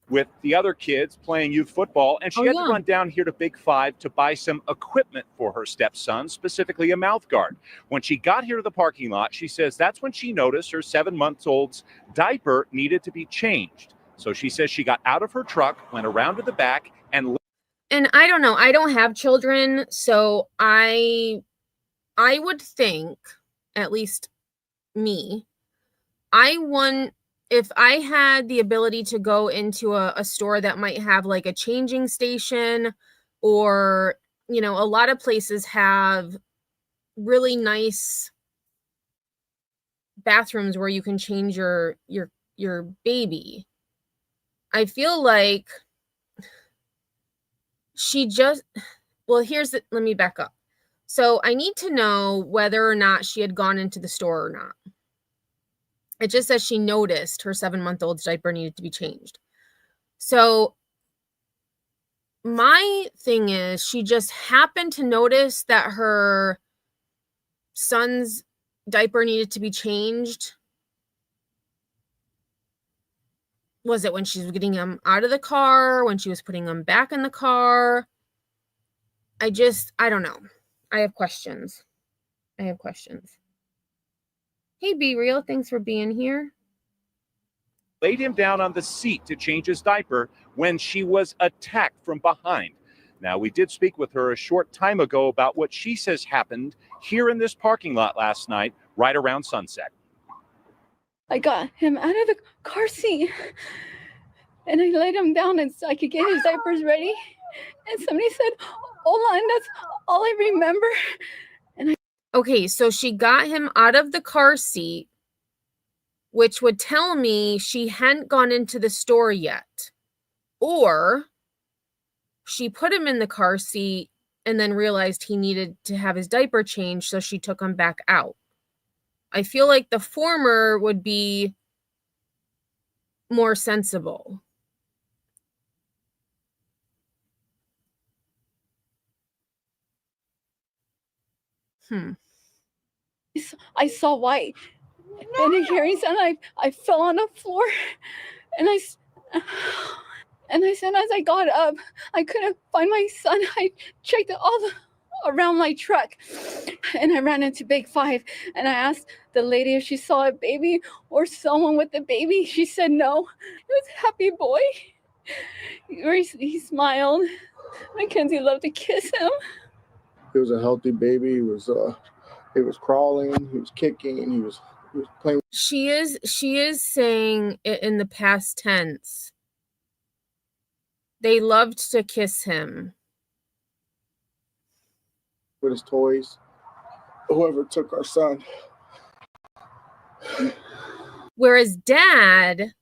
With the other kids playing youth football, and she had to run down here to Big 5 to buy some equipment for her stepson, specifically a mouth guard. When she got here to the parking lot, she says that's when she noticed her 7-month-old's diaper needed to be changed. So she says she got out of her truck, went around to the back, and I don't know. I don't have children, so I would think, at least me, if I had the ability to go into a store that might have like a changing station, or, a lot of places have really nice bathrooms where you can change your baby. I feel like let me back up. So I need to know whether or not she had gone into the store or not. It just says she noticed her 7-month-old's diaper needed to be changed. So my thing is, she just happened to notice that her son's diaper needed to be changed? Was it when she was getting him out of the car, when she was putting him back in the car? I don't know. I have questions. Hey, Be Real, thanks for being here. Laid him down on the seat to change his diaper when she was attacked from behind. Now, we did speak with her a short time ago about what she says happened here in this parking lot last night, right around sunset. I got him out of the car seat and I laid him down and so I could get his diapers ready. And somebody said, "Hola," and that's all I remember. Okay, so she got him out of the car seat, which would tell me she hadn't gone into the store yet. Or she put him in the car seat and then realized he needed to have his diaper changed, so she took him back out. I feel like the former would be more sensible. I saw white and a hearing sound. I fell on the floor and I said, as I got up, I couldn't find my son. I checked all around my truck and I ran into Big Five and I asked the lady if she saw a baby or someone with a baby. She said no. It was a happy boy. He smiled. Mackenzie loved to kiss him. It was a healthy baby. He was crawling, he was kicking, he was playing. She is saying it in the past tense. They loved to kiss him. With his toys. Whoever took our son. Whereas Dad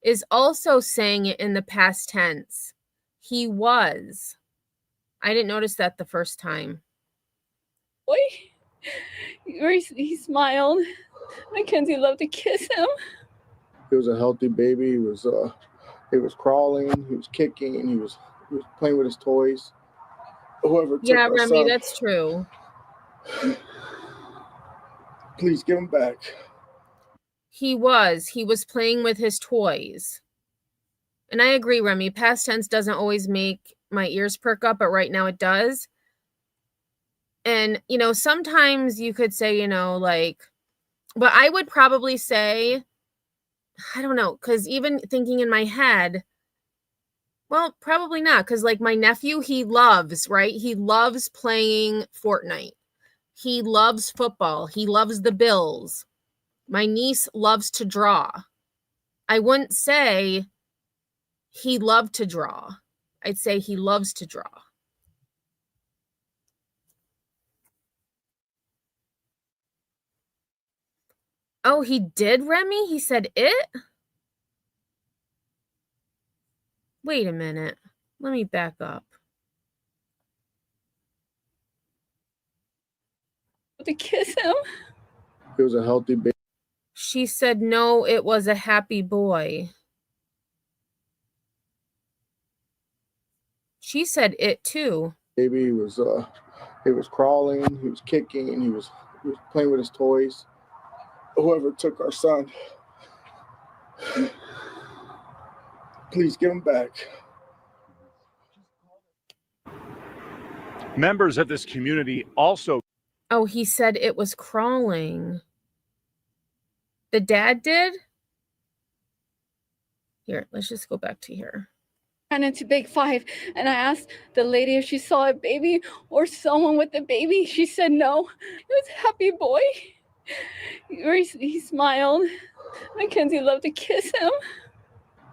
is also saying it in the past tense. He was. I didn't notice that the first time. Boy, he smiled. Mackenzie loved to kiss him. It was a healthy baby. He was crawling, he was kicking, he was playing with his toys. Whoever took our Remy, son, that's true. please give him back. He was playing with his toys. And I agree, Remy, past tense doesn't always make my ears perk up, but right now it does. And, sometimes you could say, but I would probably say, I don't know, because even thinking in my head, well, probably not, because my nephew, he loves, right? He loves playing Fortnite. He loves football. He loves the Bills. My niece loves to draw. I wouldn't say he loved to draw. I'd say he loves to draw. Oh, he did, Remy? He said it? Wait a minute. Let me back up. To kiss him. It was a healthy baby. She said no, it was a happy boy. She said it too. Baby was crawling, he was kicking, he was playing with his toys. Whoever took our son, please give him back. Members of this community also. Oh, he said it was crawling. The dad did? Here, let's just go back to here. Ran into Big Five and I asked the lady if she saw a baby or someone with a baby. She said no. It was a happy boy. He smiled. Mackenzie loved to kiss him.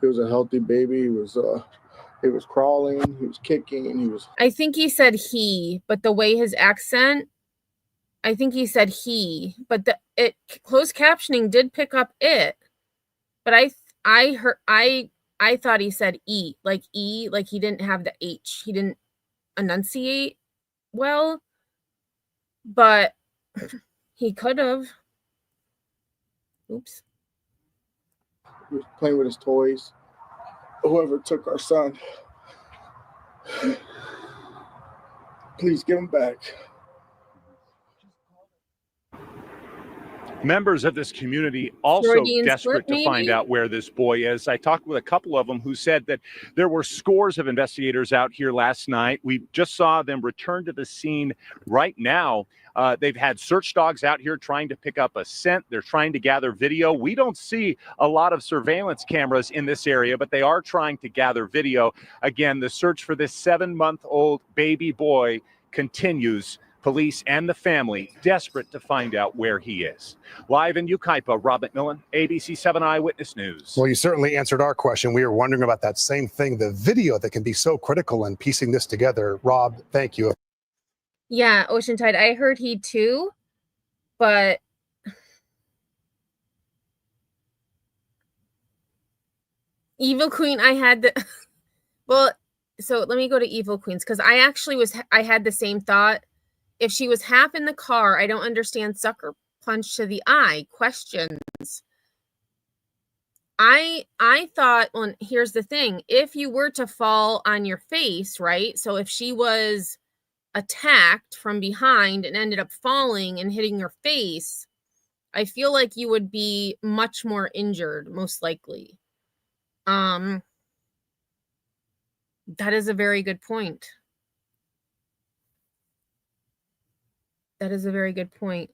It was a healthy baby. He was crawling, he was kicking, he was. I think he said he, but the way his accent, I think he said he, but closed captioning did pick up it. But I thought he said E, like he didn't have the H. He didn't enunciate well, but he could have. Oops. He was playing with his toys. Whoever took our son, please give him back. Members of this community also Freudian desperate slip, to find maybe? out where this boy is. I talked with a couple of them who said that there were scores of investigators out here last night. We just saw them return to the scene right now. They've had search dogs out here trying to pick up a scent. They're trying to gather video. We don't see a lot of surveillance cameras in this area, but they are trying to gather video. Again, the search for this 7-month-old baby boy continues. Police and the family desperate to find out where he is. Live in Yucaipa, Rob McMillan, ABC 7 Eyewitness News. Well, you certainly answered our question. We were wondering about that same thing, the video that can be so critical in piecing this together. Rob, thank you. Yeah, Oceantide, I heard he too, but Evil Queen, I had the well, so let me go to Evil Queens, because I had the same thought. If she was half in the car, I don't understand sucker punch to the eye questions. I thought, well, here's the thing. If you were to fall on your face, right? So if she was attacked from behind and ended up falling and hitting her face, I feel like you would be much more injured, most likely. That is a very good point. That is a very good point.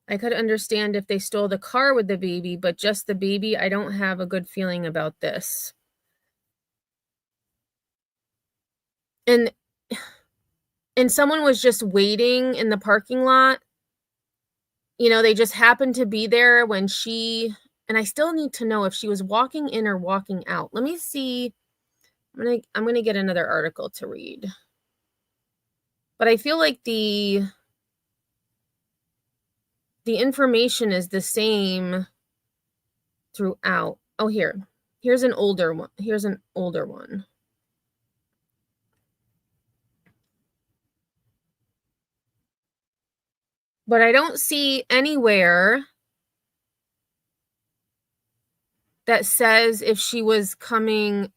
I could understand if they stole the car with the baby, but just the baby, I don't have a good feeling about this. And someone was just waiting in the parking lot. You know, they just happened to be there when and I still need to know if she was walking in or walking out. Let me see. I'm gonna get another article to read. But I feel like the information is the same throughout. Oh, here's an older one. Here's an older one. But I don't see anywhere that says if she was coming.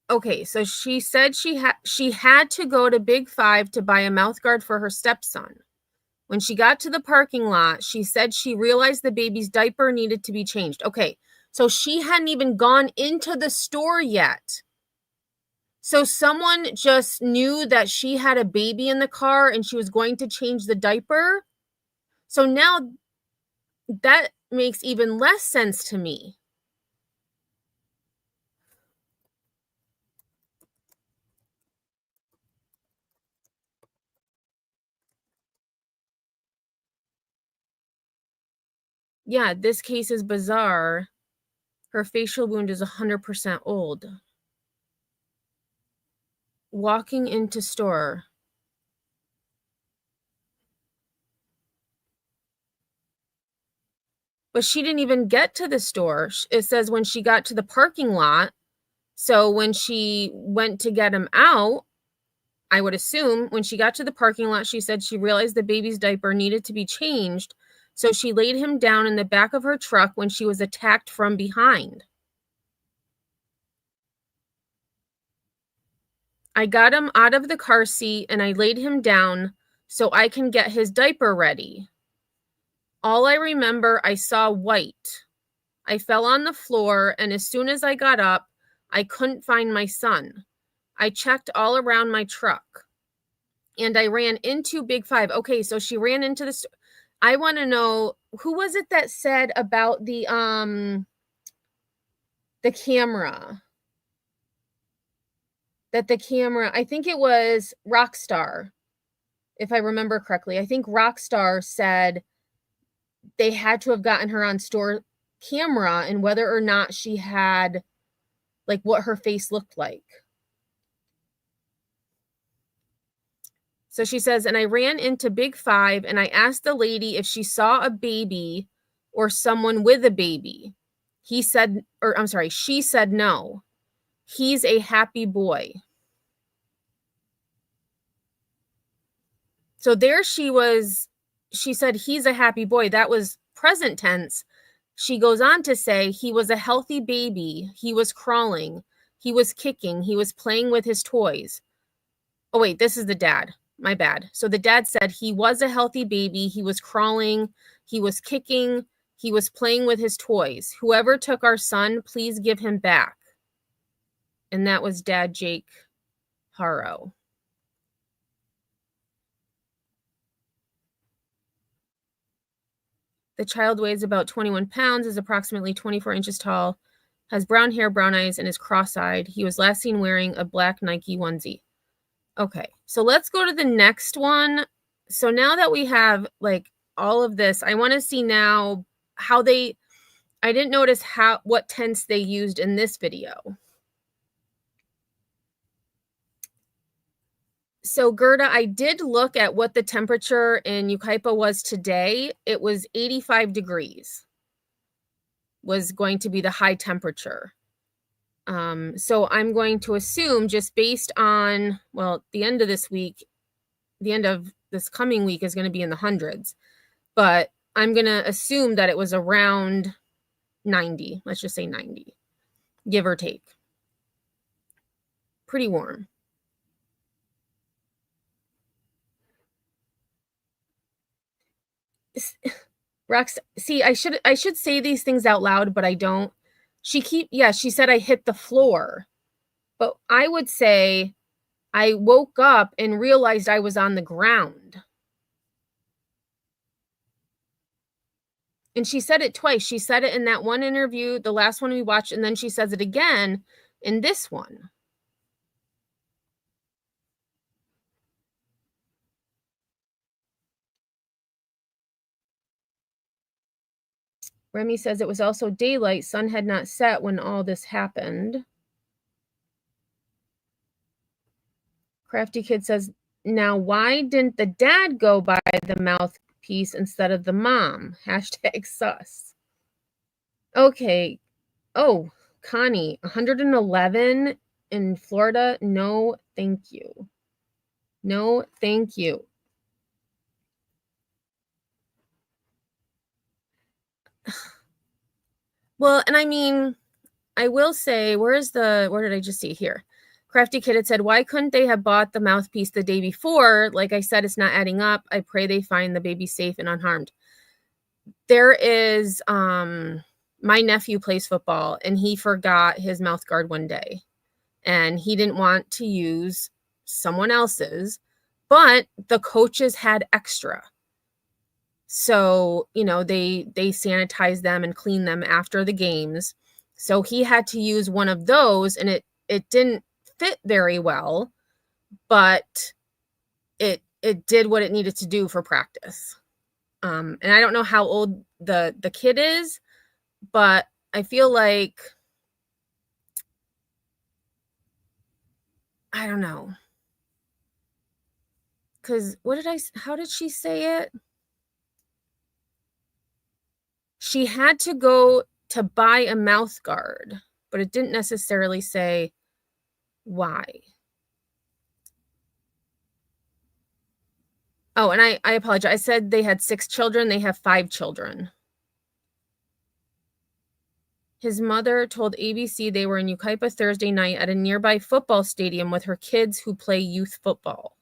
Okay, so she said she had to go to Big Five to buy a mouthguard for her stepson. When she got to the parking lot, she said she realized the baby's diaper needed to be changed. Okay, so she hadn't even gone into the store yet. So someone just knew that she had a baby in the car and she was going to change the diaper. So now that makes even less sense to me. Yeah, this case is bizarre. Her facial wound is 100% old. Walking into store. But she didn't even get to the store. It says when she got to the parking lot. So when she went to get him out, I would assume when she got to the parking lot, she said she realized the baby's diaper needed to be changed. So she laid him down in the back of her truck when she was attacked from behind. I got him out of the car seat and I laid him down so I can get his diaper ready. All I remember, I saw white. I fell on the floor, and as soon as I got up, I couldn't find my son. I checked all around my truck, and I ran into Big Five. Okay, so she ran into the store. I want to know, who was it that said about the camera? That the camera, I think it was Rockstar, if I remember correctly. I think Rockstar said they had to have gotten her on store camera and whether or not she had, like, what her face looked like. So she says, and I ran into Big Five and I asked the lady if she saw a baby or someone with a baby. She said no. He's a happy boy. So there she was. She said he's a happy boy. That was present tense. She goes on to say he was a healthy baby. He was crawling. He was kicking. He was playing with his toys. Oh, wait, this is the dad. My bad. So the dad said he was a healthy baby. He was crawling. He was kicking. He was playing with his toys. Whoever took our son, please give him back. And that was Dad Jake Haro. The child weighs about 21 pounds, is approximately 24 inches tall, has brown hair, brown eyes, and is cross-eyed. He was last seen wearing a black Nike onesie. Okay, so let's go to the next one. So now that we have like all of this, I want to see now how I didn't notice what tense they used in this video. So Gerda, I did look at what the temperature in Yucaipa was today. It was 85 degrees was going to be the high temperature. So I'm going to assume, just based on, well, the end of this week, the end of this coming week is going to be in the hundreds, but I'm going to assume that it was around 90. Let's just say 90, give or take. Pretty warm. Rex, see, I should say these things out loud, but I don't. She said I hit the floor. But I would say I woke up and realized I was on the ground. And she said it twice. She said it in that one interview, the last one we watched, and then she says it again in this one. Remy says it was also daylight. Sun had not set when all this happened. Crafty Kid says, now why didn't the dad go by the mouthpiece instead of the mom? Hashtag sus. Okay. Oh, Connie, 111 in Florida. No, thank you. No, thank you. Well, and I mean, I will say, where did I just see here? Crafty Kid had said, why couldn't they have bought the mouthpiece the day before? Like I said, it's not adding up. I pray they find the baby safe and unharmed. There is, my nephew plays football and he forgot his mouth guard one day and he didn't want to use someone else's, but the coaches had extra. So, you know, they sanitize them and clean them after the games. So he had to use one of those and it didn't fit very well, but it did what it needed to do for practice. And I don't know how old the kid is, but I feel like, I don't know. Because how did she say it? She had to go to buy a mouth guard, but it didn't necessarily say why. Oh, and I apologize. I said they had 6 children. They have 5 children. His mother told ABC they were in Yucaipa Thursday night at a nearby football stadium with her kids who play youth football.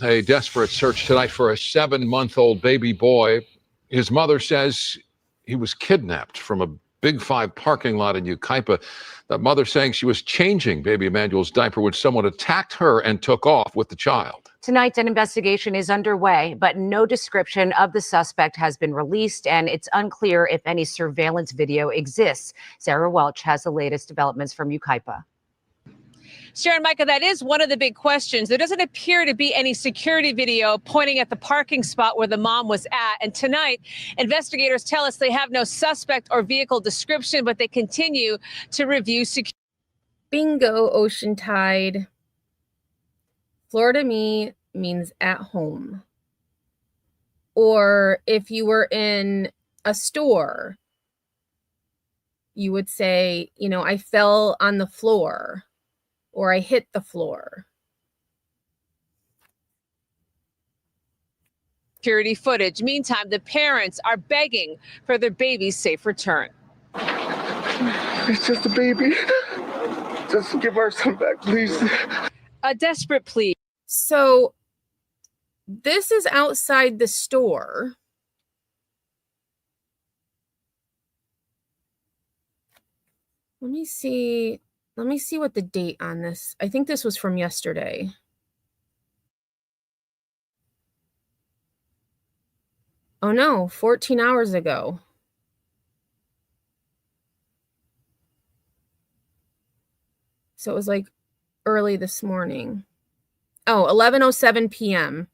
A desperate search tonight for a 7-month-old baby boy. His mother says he was kidnapped from a Big 5 parking lot in Yucaipa. The mother saying she was changing baby Emmanuel's diaper when someone attacked her and took off with the child. Tonight, an investigation is underway, but no description of the suspect has been released, and it's unclear if any surveillance video exists. Sarah Welch has the latest developments from Yucaipa. Sharon, Micah, that is one of the big questions. There doesn't appear to be any security video pointing at the parking spot where the mom was at. And tonight, investigators tell us they have no suspect or vehicle description, but they continue to review security. Bingo, Ocean Tide. Florida me means at home. Or if you were in a store, you would say, you know, I fell on the floor. Or I hit the floor. Security footage. Meantime, the parents are begging for their baby's safe return. It's just a baby. Just give our son back, please. A desperate plea. So this is outside the store. Let me see what the date on this. I think this was from yesterday. Oh no, 14 hours ago. So it was like early this morning. Oh, 11:07 p.m.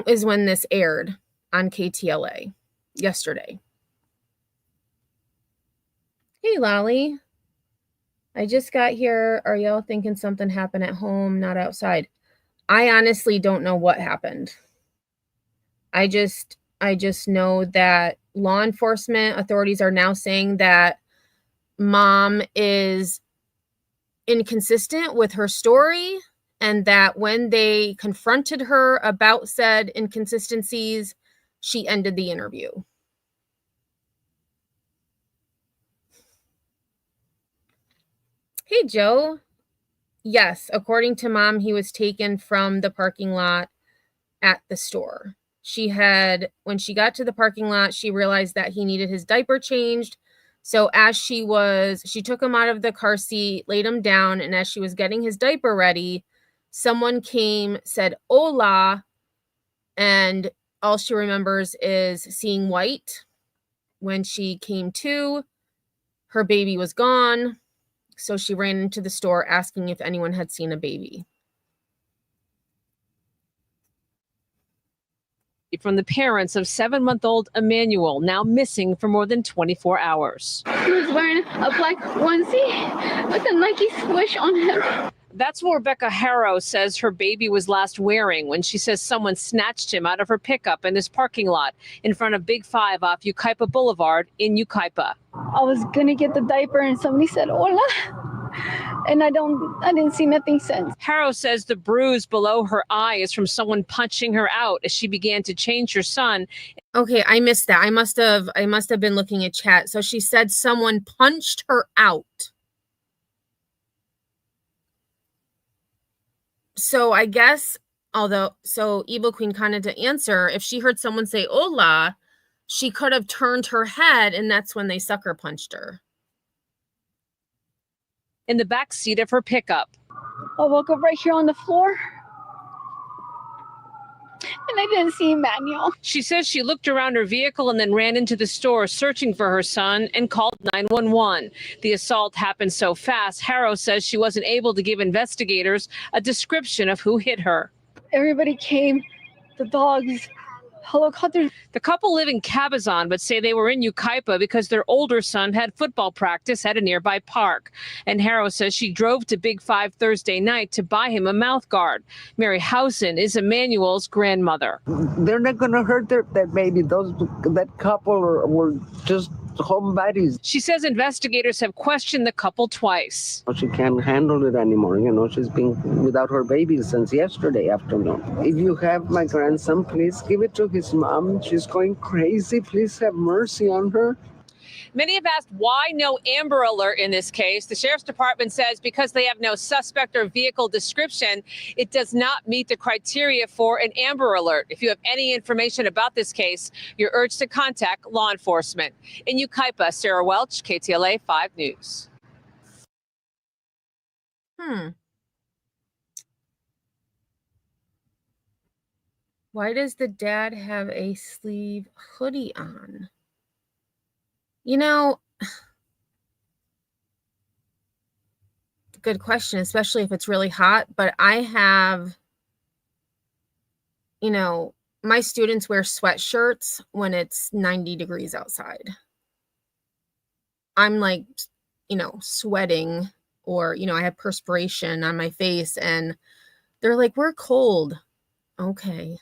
is when this aired on KTLA yesterday. Hey, Lolly. I just got here. Are y'all thinking something happened at home, not outside? I honestly don't know what happened. I just know that law enforcement authorities are now saying that mom is inconsistent with her story, and that when they confronted her about said inconsistencies, she ended the interview. Hey, Joe. Yes, according to mom, he was taken from the parking lot at the store. When she got to the parking lot, she realized that he needed his diaper changed. So as she took him out of the car seat, laid him down, and as she was getting his diaper ready, someone came, said, "Hola," and all she remembers is seeing white. When she came to, her baby was gone. So she ran into the store asking if anyone had seen a baby. From the parents of 7-month-old Emmanuel, now missing for more than 24 hours. He was wearing a black onesie with a Nike swoosh on him. That's what Emmanuel Haro says her baby was last wearing when she says someone snatched him out of her pickup in this parking lot in front of Big 5 off Yucaipa Boulevard in Yucaipa. I was gonna get the diaper and somebody said hola, and I didn't see nothing since. Haro says the bruise below her eye is from someone punching her out as she began to change her son. Okay, I missed that. I must have been looking at chat. So she said someone punched her out. So I guess, Evil Queen kind of to answer, if she heard someone say hola, she could have turned her head, and that's when they sucker punched her. In the back seat of her pickup. I woke up right here on the floor, and I didn't see Emmanuel. She says she looked around her vehicle and then ran into the store searching for her son and called 911. The assault happened so fast, Haro says she wasn't able to give investigators a description of who hit her. Everybody came, the dogs, helicopters. The couple live in Cabazon, but say they were in Yucaipa because their older son had football practice at a nearby park. And Haro says she drove to Big 5 Thursday night to buy him a mouth guard. Mary Housen is Emmanuel's grandmother. They're not going to hurt that baby. That couple were just home buddies. She says investigators have questioned the couple twice. She can't handle it anymore. She's been without her baby since yesterday afternoon. If you have my grandson, please give it to his mom. She's going crazy. Please have mercy on her. Many have asked why no Amber Alert in this case. The Sheriff's Department says because they have no suspect or vehicle description, it does not meet the criteria for an Amber Alert. If you have any information about this case, you're urged to contact law enforcement. In Yucaipa, Sarah Welch, KTLA 5 News. Why does the dad have a sleeve hoodie on? Good question, especially if it's really hot. But I have, my students wear sweatshirts when it's 90 degrees outside. I'm like, sweating, or, I have perspiration on my face, and they're like, we're cold. Okay.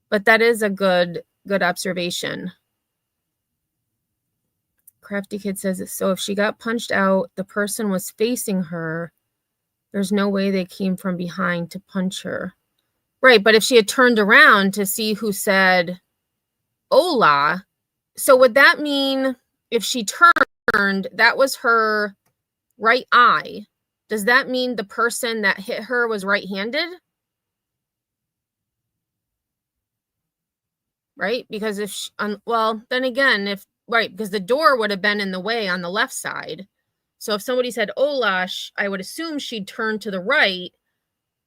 But that is a good observation. Crafty Kid says, so if she got punched out, the person was facing her. There's no way they came from behind to punch her. Right, but if she had turned around to see who said hola, so would that mean if she turned, that was her right eye? Does that mean the person that hit her was right-handed? Right? Because if she, well, then again, if right, because the door would have been in the way on the left side. So if somebody said hola, I would assume she'd turn to the right,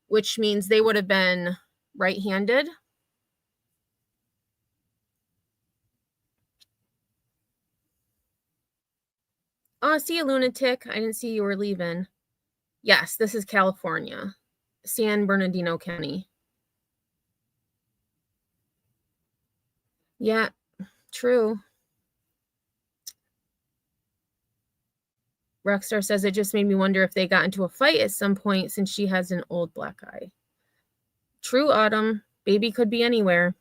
which means they would have been right-handed. Oh, see you, lunatic. I didn't see you were leaving. Yes, this is California, San Bernardino County. Yeah, true. Rockstar says it just made me wonder if they got into a fight at some point since she has an old black eye. True, Autumn. Baby could be anywhere.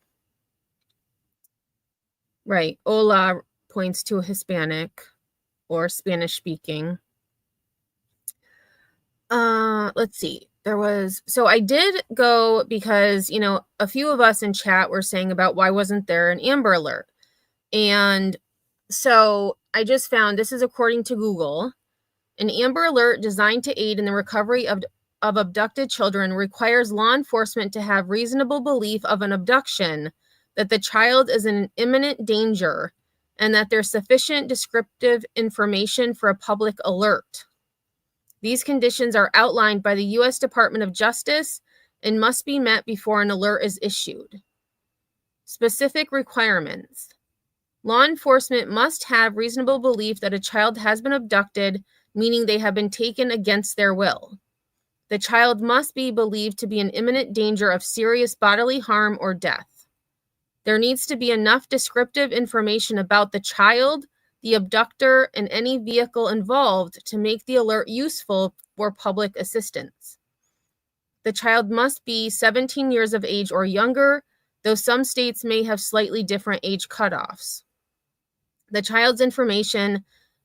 Right. Hola points to a Hispanic or Spanish speaking. Let's see. So I did go because, a few of us in chat were saying about why wasn't there an Amber Alert? And so I just found, this is according to Google, an Amber Alert designed to aid in the recovery of abducted children requires law enforcement to have reasonable belief of an abduction, that the child is in imminent danger, and that there's sufficient descriptive information for a public alert. These conditions are outlined by the U.S. Department of Justice and must be met before an alert is issued. Specific requirements. Law enforcement must have reasonable belief that a child has been abducted, meaning they have been taken against their will. The child must be believed to be in imminent danger of serious bodily harm or death. There needs to be enough descriptive information about the child, the abductor, and any vehicle involved to make the alert useful for public assistance. The child must be 17 years of age or younger, though some states may have slightly different age cutoffs. The child's information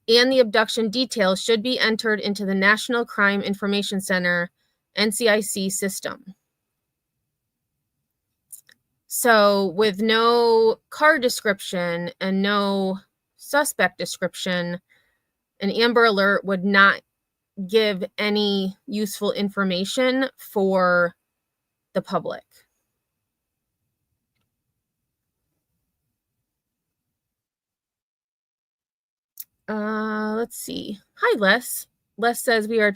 and the abduction details should be entered into the National Crime Information Center, NCIC system. So with no car description and no suspect description, an Amber Alert would not give any useful information for the public. Let's see. Hi, Les. Les says we are.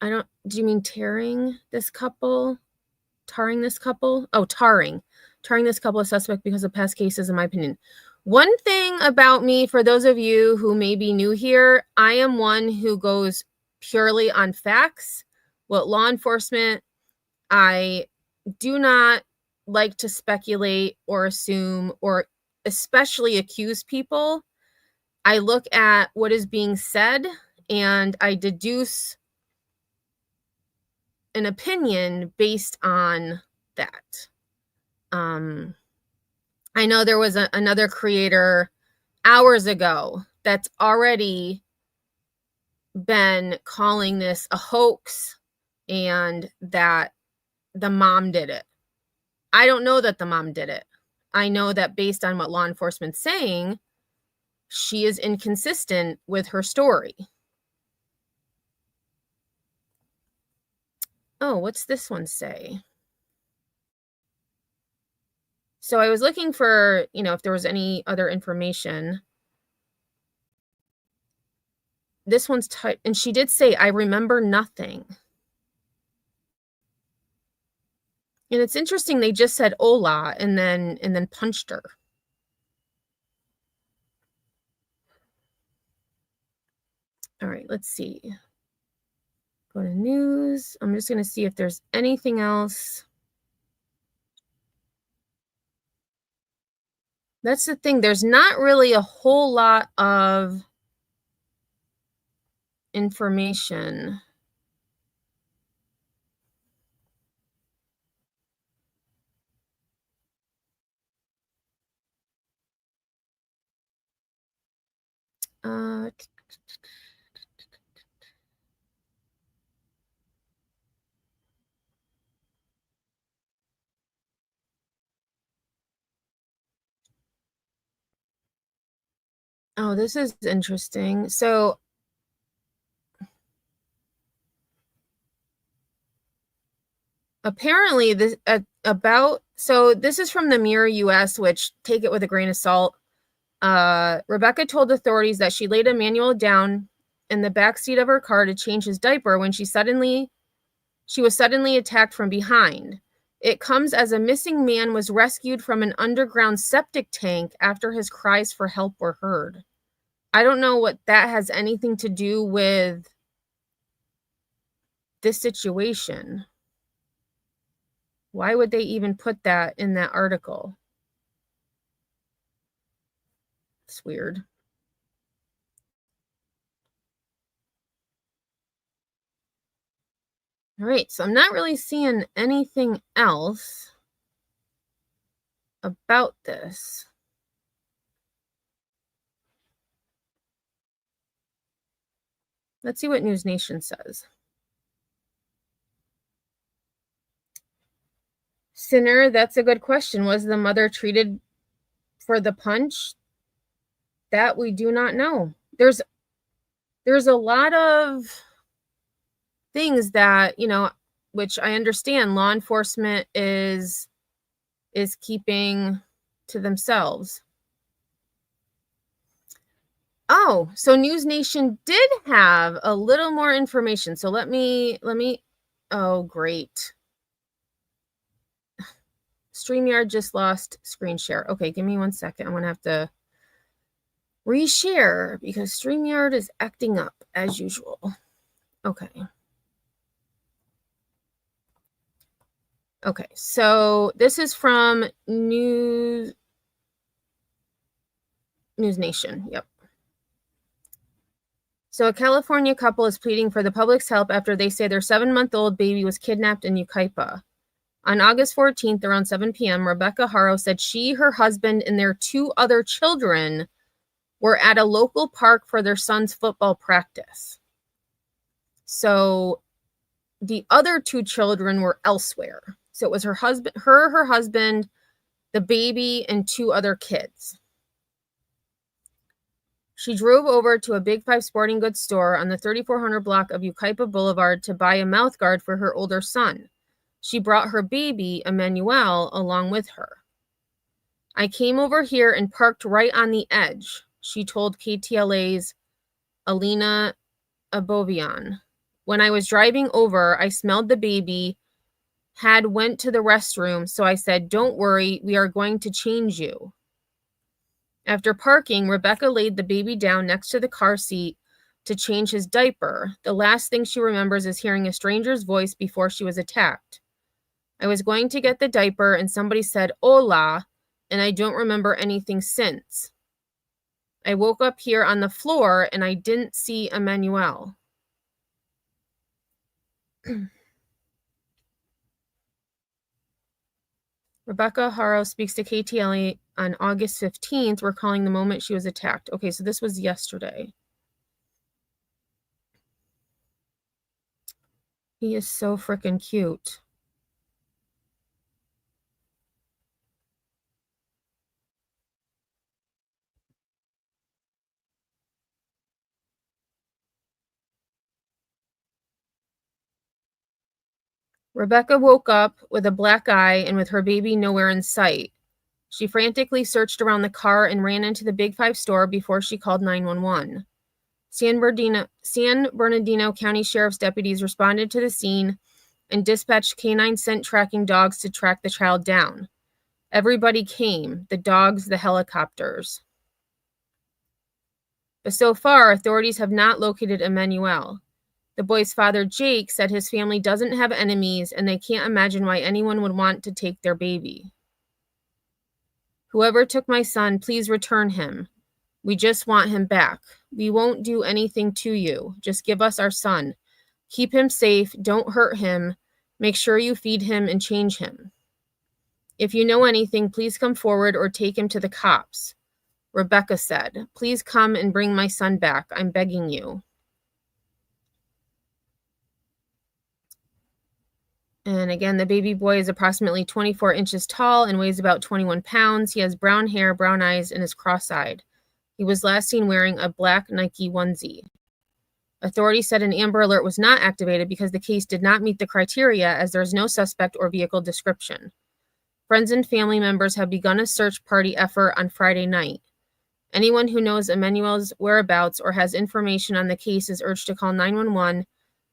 Do you mean tarring this couple? Tarring this couple? Oh, tarring this couple as suspect because of past cases, in my opinion. One thing about me, for those of you who may be new here, I am one who goes purely on facts. What law enforcement, I do not like to speculate or assume or especially accuse people. I look at what is being said and I deduce an opinion based on that. I know there was another creator hours ago that's already been calling this a hoax and that the mom did it. I don't know that the mom did it. I know that based on what law enforcement's saying, she is inconsistent with her story. Oh, what's this one say? So I was looking for, if there was any other information. This one's and she did say, I remember nothing. And it's interesting, they just said hola and then punched her. All right, let's see. Go to news. I'm just going to see if there's anything else. That's the thing. There's not really a whole lot of information. Oh, this is interesting. So apparently this this is from the Mirror US, which take it with a grain of salt. Rebecca told authorities that she laid Emmanuel down in the backseat of her car to change his diaper when she was suddenly attacked from behind. It comes as a missing man was rescued from an underground septic tank after his cries for help were heard. I don't know what that has anything to do with this situation. Why would they even put that in that article? It's weird. All right, so I'm not really seeing anything else about this. Let's see what News Nation says. Sinner, that's a good question. Was the mother treated for the punch? That we do not know. There's a lot of things that, which I understand law enforcement is keeping to themselves. Oh, so News Nation did have a little more information. So let me, oh, great. StreamYard just lost screen share. Okay, give me 1 second. I'm going to have to reshare because StreamYard is acting up as usual. Okay. Okay, so this is from News Nation. Yep. So a California couple is pleading for the public's help after they say their 7-month-old baby was kidnapped in Yucaipa. On August 14th, around 7 p.m., Emmanuel Haro said she, her husband, and their 2 other children were at a local park for their son's football practice. So the other 2 children were elsewhere. So it was her husband, the baby, and 2 other kids. She drove over to a Big 5 sporting goods store on the 3400 block of Yucaipa Boulevard to buy a mouthguard for her older son. She brought her baby, Emmanuel, along with her. I came over here and parked right on the edge, she told KTLA's Alina Abovian. When I was driving over, I smelled the baby, went to the restroom, so I said, "Don't worry, we are going to change you." After parking, Rebecca laid the baby down next to the car seat to change his diaper. The last thing she remembers is hearing a stranger's voice before she was attacked. I was going to get the diaper and somebody said, "Hola," and I don't remember anything since. I woke up here on the floor and I didn't see Emmanuel. Rebecca Haro speaks to KTLA on August 15th, recalling the moment she was attacked. Okay, so this was yesterday. He is so freaking cute. Rebecca woke up with a black eye and with her baby nowhere in sight. She frantically searched around the car and ran into the Big 5 store before she called 911. San Bernardino County Sheriff's deputies responded to the scene and dispatched canine scent tracking dogs to track the child down. Everybody came, the dogs, the helicopters. But so far, authorities have not located Emmanuel. The boy's father, Jake, said his family doesn't have enemies and they can't imagine why anyone would want to take their baby. Whoever took my son, please return him. We just want him back. We won't do anything to you. Just give us our son. Keep him safe. Don't hurt him. Make sure you feed him and change him. If you know anything, please come forward or take him to the cops. Rebecca said, "Please come and bring my son back. I'm begging you." And again, the baby boy is approximately 24 inches tall and weighs about 21 pounds. He has brown hair, brown eyes, and is cross-eyed. He was last seen wearing a black Nike onesie. Authorities said an Amber Alert was not activated because the case did not meet the criteria, as there is no suspect or vehicle description. Friends and family members have begun a search party effort on Friday night. Anyone who knows Emmanuel's whereabouts or has information on the case is urged to call 911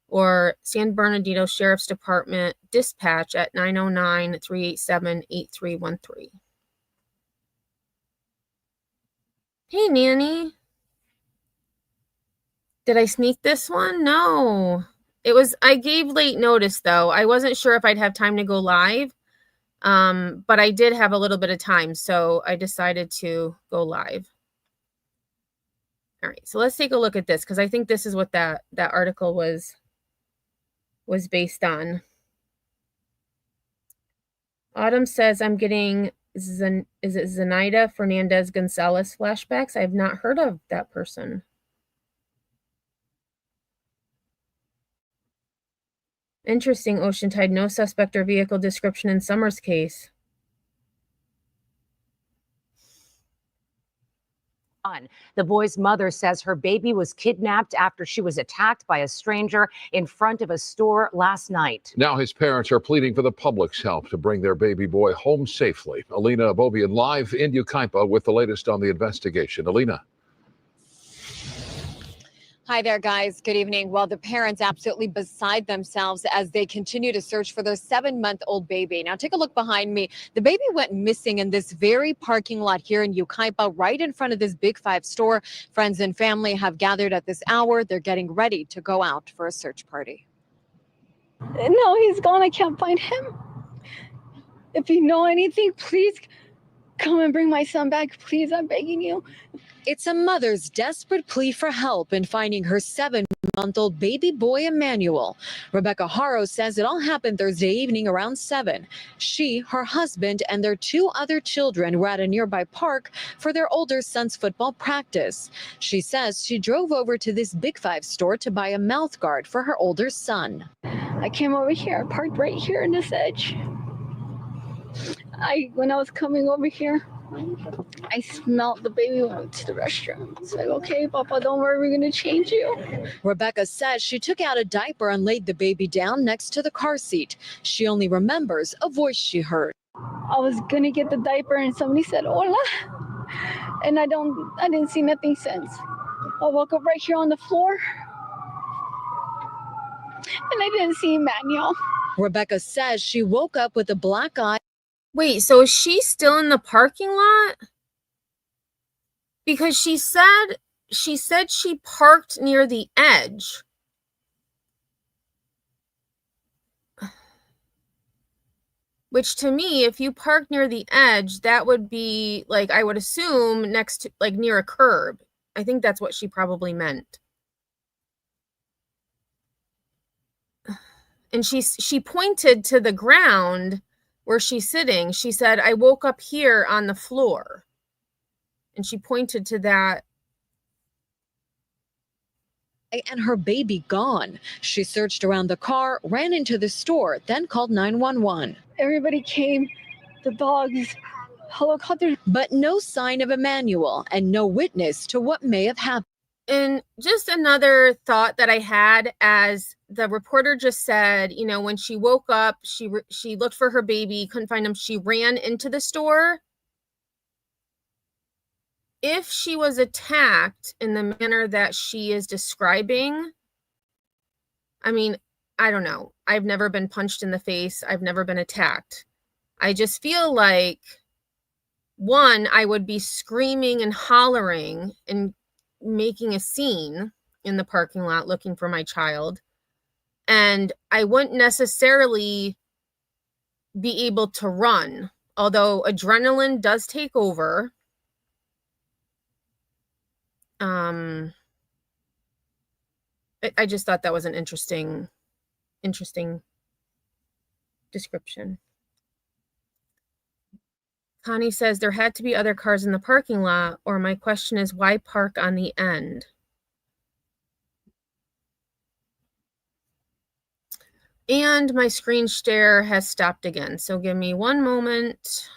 or San Bernardino Sheriff's Department dispatch at 909-387-8313. Hey, Nanny. Did I sneak this one? No. I gave late notice, though. I wasn't sure if I'd have time to go live, but I did have a little bit of time, so I decided to go live. All right, so let's take a look at this, because I think this is what that article was based on. Autumn says, I'm getting, is it Zenaida Fernandez Gonzalez flashbacks? I have not heard of that person. Interesting, Oceantide. No suspect or vehicle description in Summer's case. The boy's mother says her baby was kidnapped after she was attacked by a stranger in front of a store last night. Now his parents are pleading for the public's help to bring their baby boy home safely. Alina Bobian live in Yucaipa with the latest on the investigation. Alina. Hi there, guys. Good evening. Well, the parents absolutely beside themselves as they continue to search for their 7-month-old baby. Now, take a look behind me. The baby went missing in this very parking lot here in Yucaipa, right in front of this Big Five store. Friends and family have gathered at this hour. They're getting ready to go out for a search party. No, he's gone. I can't find him. If you know anything, please come and bring my son back. Please, I'm begging you. It's a mother's desperate plea for help in finding her 7-month-old baby boy, Emmanuel. Rebecca Haro says it all happened Thursday evening around 7. She, her husband, and their 2 other children were at a nearby park for their older son's football practice. She says she drove over to this Big Five store to buy a mouth guard for her older son. I came over here. I parked right here in this edge. When I was coming over here, I smelled the baby went to the restroom. It's like, okay, Papa, don't worry, we're going to change you. Rebecca says she took out a diaper and laid the baby down next to the car seat. She only remembers a voice she heard. I was going to get the diaper and somebody said, hola. And I didn't see nothing since. I woke up right here on the floor and I didn't see Emmanuel. Rebecca says she woke up with a black eye. Wait, so is she still in the parking lot? Because she said she parked near the edge. Which to me, if you park near the edge, that would be like, I would assume next to, like, near a curb. I think that's what she probably meant. And she pointed to the ground where she's sitting. She said, I woke up here on the floor. And she pointed to that. And her baby gone. She searched around the car, ran into the store, then called 911. Everybody came, the dogs, helicopters. But no sign of Emmanuel and no witness to what may have happened. And just another thought that I had, as the reporter just said, you know, when she woke up, she looked for her baby, couldn't find him. She ran into the store. If she was attacked in the manner that she is describing, I mean, I don't know. I've never been punched in the face. I've never been attacked. I just feel like, one, I would be screaming and hollering and making a scene in the parking lot looking for my child. And I wouldn't necessarily be able to run, although adrenaline does take over. I just thought that was an interesting description. Connie says there had to be other cars in the parking lot, or my question is, why park on the end? And my screen share has stopped again, so give me one moment.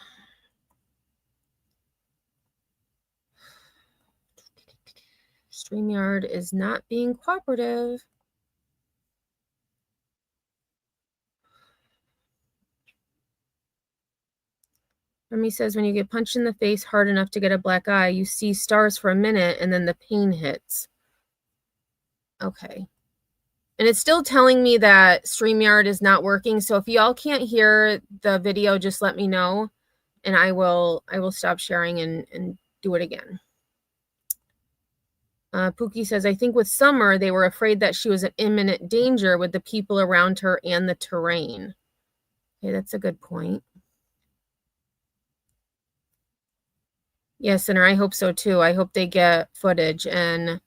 StreamYard is not being cooperative. Remy says, when you get punched in the face hard enough to get a black eye, you see stars for a minute and then the pain hits. Okay. And it's still telling me that StreamYard is not working. So if y'all can't hear the video, just let me know and I will stop sharing and do it again. Pookie says, I think with Summer, they were afraid that she was in imminent danger with the people around her and the terrain. Okay, that's a good point. Yes, and I hope so too. I hope they get footage, and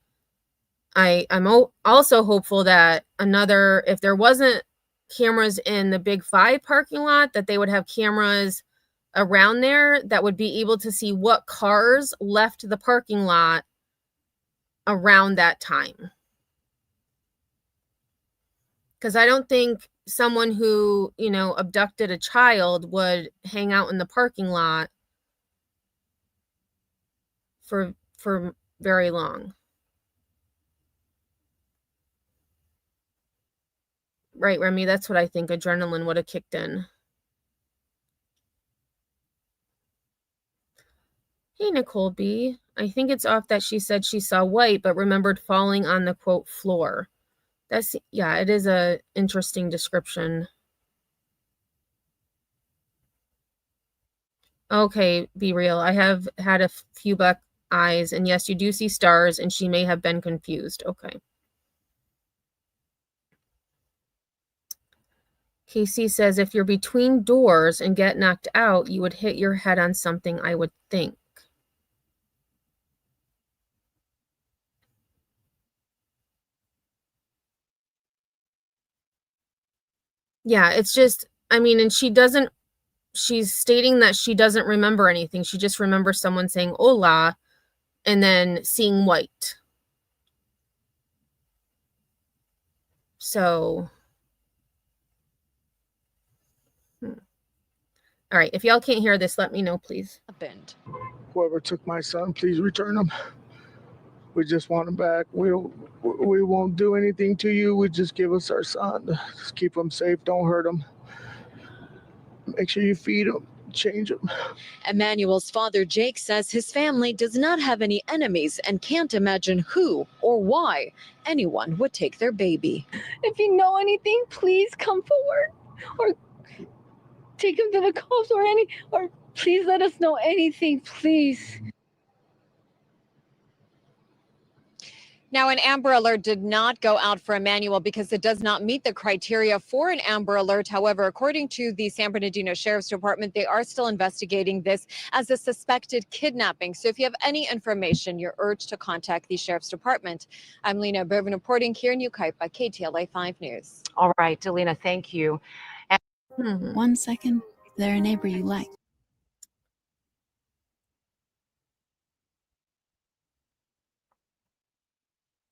I'm also hopeful that if there wasn't cameras in the Big 5 parking lot, that they would have cameras around there that would be able to see what cars left the parking lot around that time. Because I don't think someone who, abducted a child would hang out in the parking lot for very long. Right, Remy, that's what I think. Adrenaline would have kicked in. Hey, Nicole B. I think it's off that she said she saw white, but remembered falling on the, quote, floor. It is a interesting description. Okay, Be Real. I have had a few black eyes, and yes, you do see stars, and she may have been confused. Okay. Casey says, if you're between doors and get knocked out, you would hit your head on something, I would think. Yeah, it's just, and she's stating that she doesn't remember anything. She just remembers someone saying hola and then seeing white. So, all right, if y'all can't hear this, let me know, please. Whoever took my son, please return him. We just want him back. We won't do anything to you. We just give us our son. Just keep him safe. Don't hurt him. Make sure you feed him, change him. Emmanuel's father, Jake, says his family does not have any enemies and can't imagine who or why anyone would take their baby. If you know anything, please come forward or take him to the cops or please let us know anything, please. Now, an Amber Alert did not go out for Emmanuel because it does not meet the criteria for an Amber Alert. However, according to the San Bernardino Sheriff's Department, they are still investigating this as a suspected kidnapping. So if you have any information, you're urged to contact the Sheriff's Department. I'm Lena Bervin reporting here in Yucaipa, KTLA 5 News. All right, Delina, thank you. 1 second, they're a neighbor you like.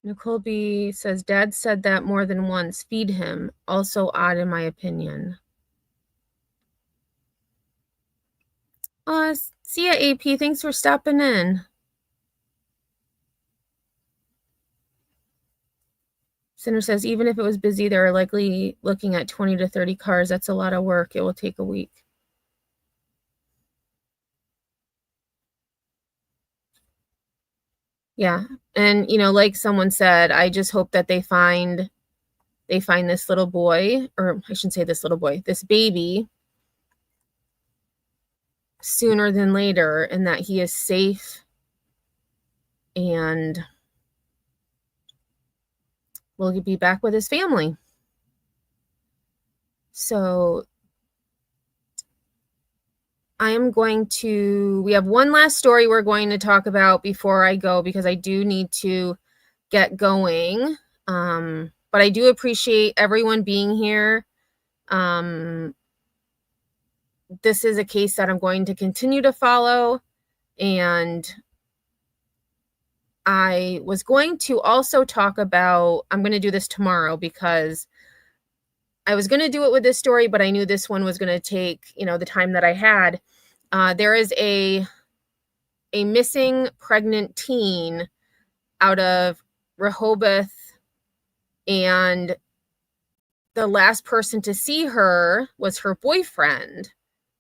Nicole B says, Dad said that more than once. Feed him. Also odd in my opinion. See ya, AP. Thanks for stopping in. Center says, even if it was busy, they're likely looking at 20 to 30 cars. That's a lot of work. It will take a week. Yeah. And, like someone said, I just hope that they find this little boy, or I shouldn't say this little boy, this baby sooner than later, and that he is safe and will be back with his family. So we have one last story we're going to talk about before I go, because I do need to get going. But I do appreciate everyone being here. This is a case that I'm going to continue to follow. And I was going to also talk about, I'm going to do this tomorrow because I was going to do it with this story, but I knew this one was going to take, the time that I had. There is a missing pregnant teen out of Rehoboth, and the last person to see her was her boyfriend.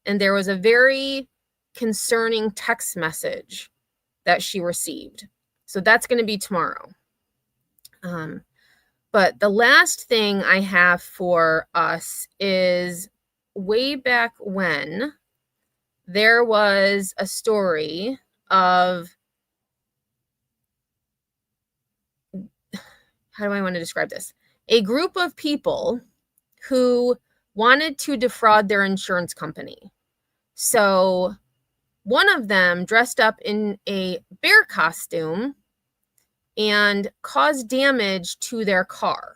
And there was a very concerning text message that she received. So that's going to be tomorrow. But the last thing I have for us is way back when there was a story of, how do I want to describe this? A group of people who wanted to defraud their insurance company. So one of them dressed up in a bear costume and caused damage to their car.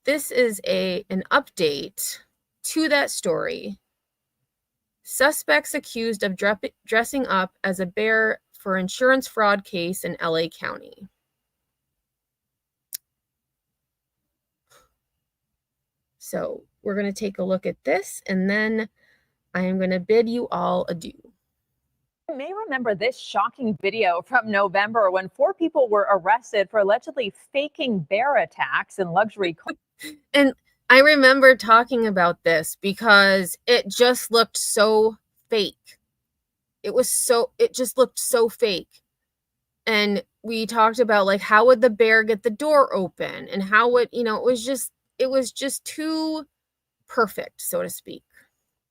This is an update to that story. Suspects accused of dressing up as a bear for insurance fraud case in LA County. So we're going to take a look at this, and then I am going to bid you all adieu. You may remember this shocking video from November when 4 people were arrested for allegedly faking bear attacks in luxury cars. And I remember talking about this because it just looked so fake. It just looked so fake. And we talked about, like, how would the bear get the door open, and how would, it was just too perfect, so to speak.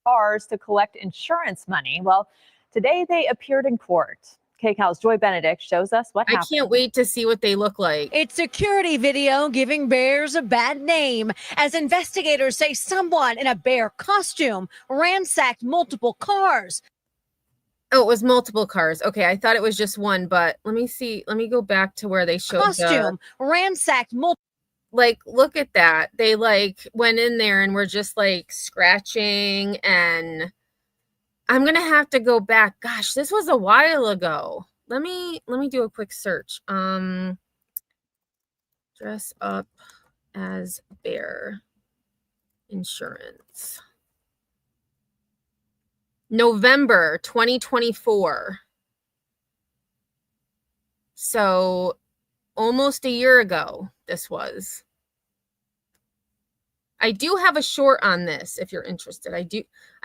Cars to collect insurance money. Well, today they appeared in court. KCAL's Joy Benedict shows us what happened. I can't wait to see what they look like. It's security video giving bears a bad name as investigators say someone in a bear costume ransacked multiple cars. Oh, it was multiple cars. Okay, I thought it was just one, but let me see. Let me go back to where they showed ransacked multiple. Like, look at that. They went in there and were just scratching, and I'm going to have to go back. Gosh, this was a while ago. Let me do a quick search. Dress up as bear insurance. November 2024. So almost a year ago, this was. I do have a short on this if you're interested. I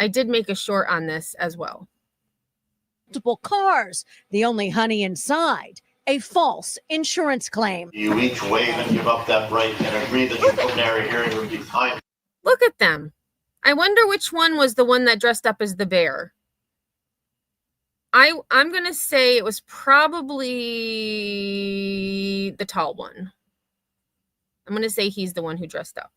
did make a short on this as well. Multiple cars, the only honey inside, a false insurance claim. You each waive and give up that right and agree that your preliminary hearing will be time. Look at them. I wonder which one was the one that dressed up as the bear. I'm going to say it was probably the tall one. I'm going to say he's the one who dressed up.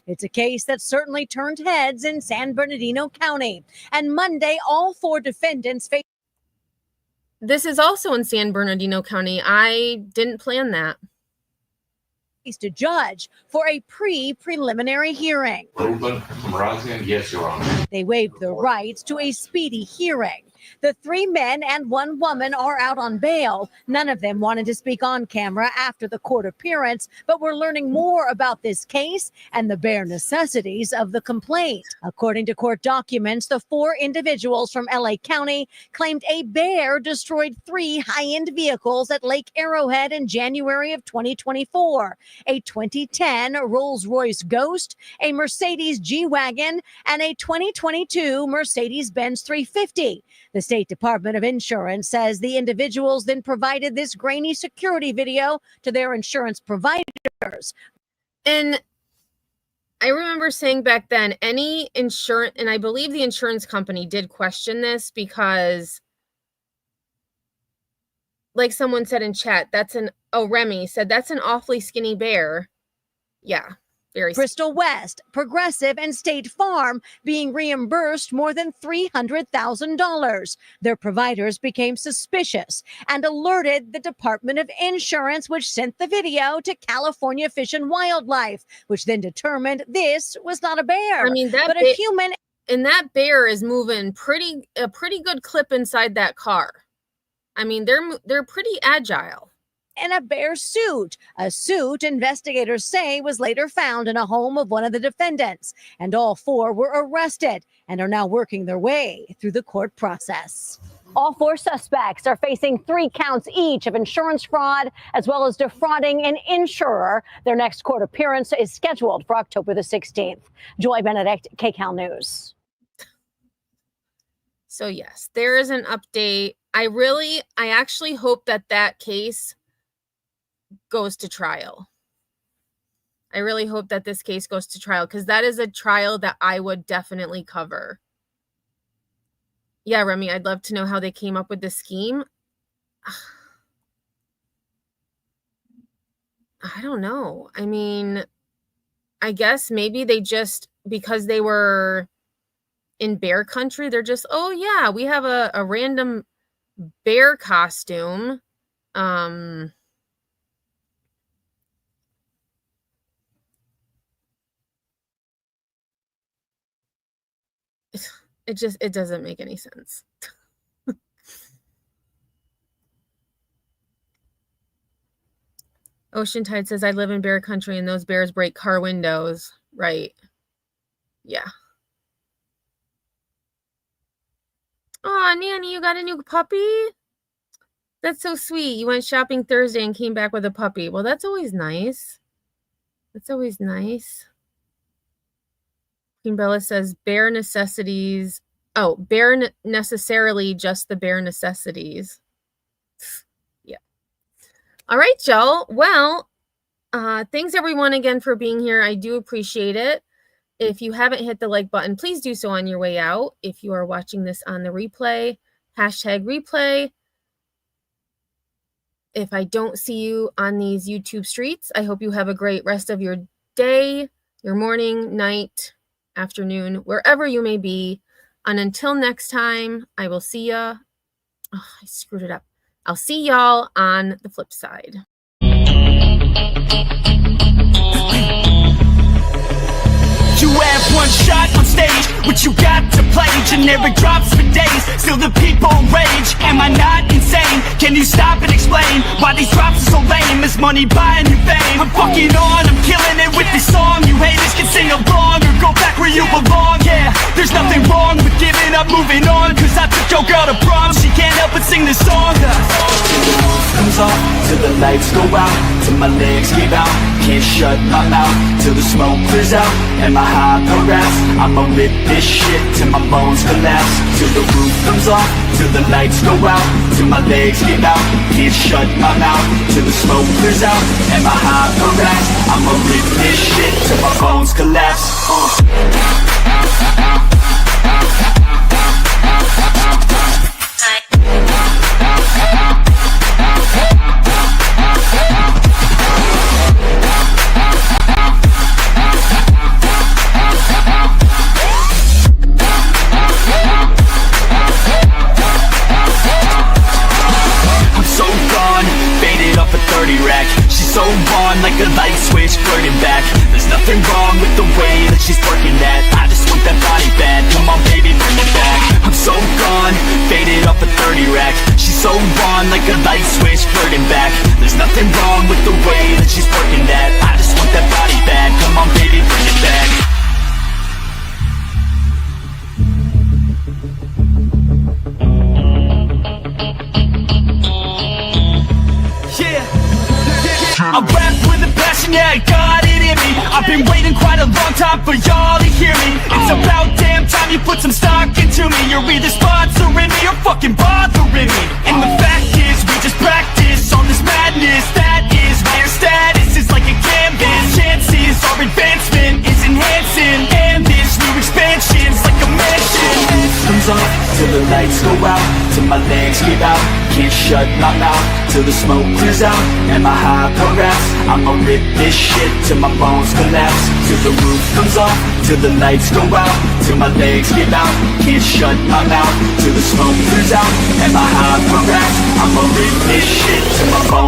It's a case that certainly turned heads in San Bernardino County. And Monday, all 4 defendants faced. This is also in San Bernardino County. I didn't plan that. A judge for a preliminary hearing. Brazen, yes, Your Honor. They waived their rights to a speedy hearing. The 3 men and 1 woman are out on bail. None of them wanted to speak on camera after the court appearance, but we're learning more about this case and the bare necessities of the complaint. According to court documents, the 4 individuals from LA County claimed a bear destroyed 3 high-end vehicles at Lake Arrowhead in January of 2024. A 2010 Rolls-Royce Ghost, a Mercedes G-Wagon, and a 2022 Mercedes-Benz 350. The State Department of Insurance says the individuals then provided this grainy security video to their insurance providers. And I remember saying back then, any insurance, and I believe the insurance company did question this because, like someone said in chat, Remy said, that's an awfully skinny bear. Yeah. Bristol West, Progressive, and State Farm being reimbursed more than $300,000. Their providers became suspicious and alerted the Department of Insurance, which sent the video to California Fish and Wildlife, which then determined this was not a bear, but a human. And that bear is moving a pretty good clip inside that car. I mean, they're pretty agile. In a bear suit, a suit investigators say was later found in a home of one of the defendants, and all 4 were arrested and are now working their way through the court process. All 4 suspects are facing 3 counts each of insurance fraud as well as defrauding an insurer. Their next court appearance is scheduled for October the 16th. Joy Benedict, KCAL News. So yes, there is an update. I actually hope that case goes to trial. I really hope that this case goes to trial because that is a trial that I would definitely cover. Yeah, Remy, I'd love to know how they came up with the scheme. I don't know. I mean, I guess maybe they just, because they were in bear country, they're just, oh yeah, we have a random bear costume. It doesn't make any sense. Ocean Tide says, I live in bear country and those bears break car windows. Right. Yeah. Oh, Nanny, you got a new puppy? That's so sweet. You went shopping Thursday and came back with a puppy. Well, that's always nice. That's always nice. Queen Bella says, bare necessities. Oh, bare necessarily just the bare necessities. Yeah. All right, y'all. Well, thanks everyone again for being here. I do appreciate it. If you haven't hit the like button, please do so on your way out. If you are watching this on the replay, #replay. If I don't see you on these YouTube streets, I hope you have a great rest of your day, your morning, night, afternoon, wherever you may be. And until next time, I will see ya. Oh, I screwed it up. I'll see y'all on the flip side. You have one shot on stage, what you got to play? Generic drops for days, still the people rage. Am I not insane? Can you stop and explain why these drops are so lame? Is money buying you fame? I'm fucking on, I'm killing it with this song. You haters can sing along or go back where you belong. Yeah, there's nothing wrong with giving up, moving on. Cause I took your girl to prom, she can't help but sing this song. Comes off till the lights go out, till my legs give out. Can't shut my mouth till the smoke clears out. And my high harass, I'ma rip this shit till my bones collapse. Till the roof comes off, till the lights go out, till my legs give out. Can't shut my mouth till the smoke clears out. And my high harass, I'ma rip this shit till my bones collapse. She's so gone like a light switch, flirting back. There's nothing wrong with the way that she's working that. I just want that body bad, come on baby, bring it back. I'm so gone, faded off a 30 rack. She's so gone like a light switch, flirting back. There's nothing wrong with the way that she's working that. I just want that body bad, come on baby, bring it back. I rap with a passion, yeah, I got it in me. I've been waiting quite a long time for y'all to hear me. It's about damn time you put some stock into me. You're either sponsoring me or fucking bothering me. And the fact is, we just practice on this madness. That is why your status is like a canvas. Chances our advancement is enhancing, and this new expansion's like a mansion. Comes off till the lights go out, till my legs give out. Can't shut my mouth till the smoke clears out. And my high harass, I'ma rip this shit till my bones collapse. Till the roof comes off, till the lights go out, till my legs give out. Can't shut my mouth till the smoke clears out. And my high harass, I'ma rip this shit till my bones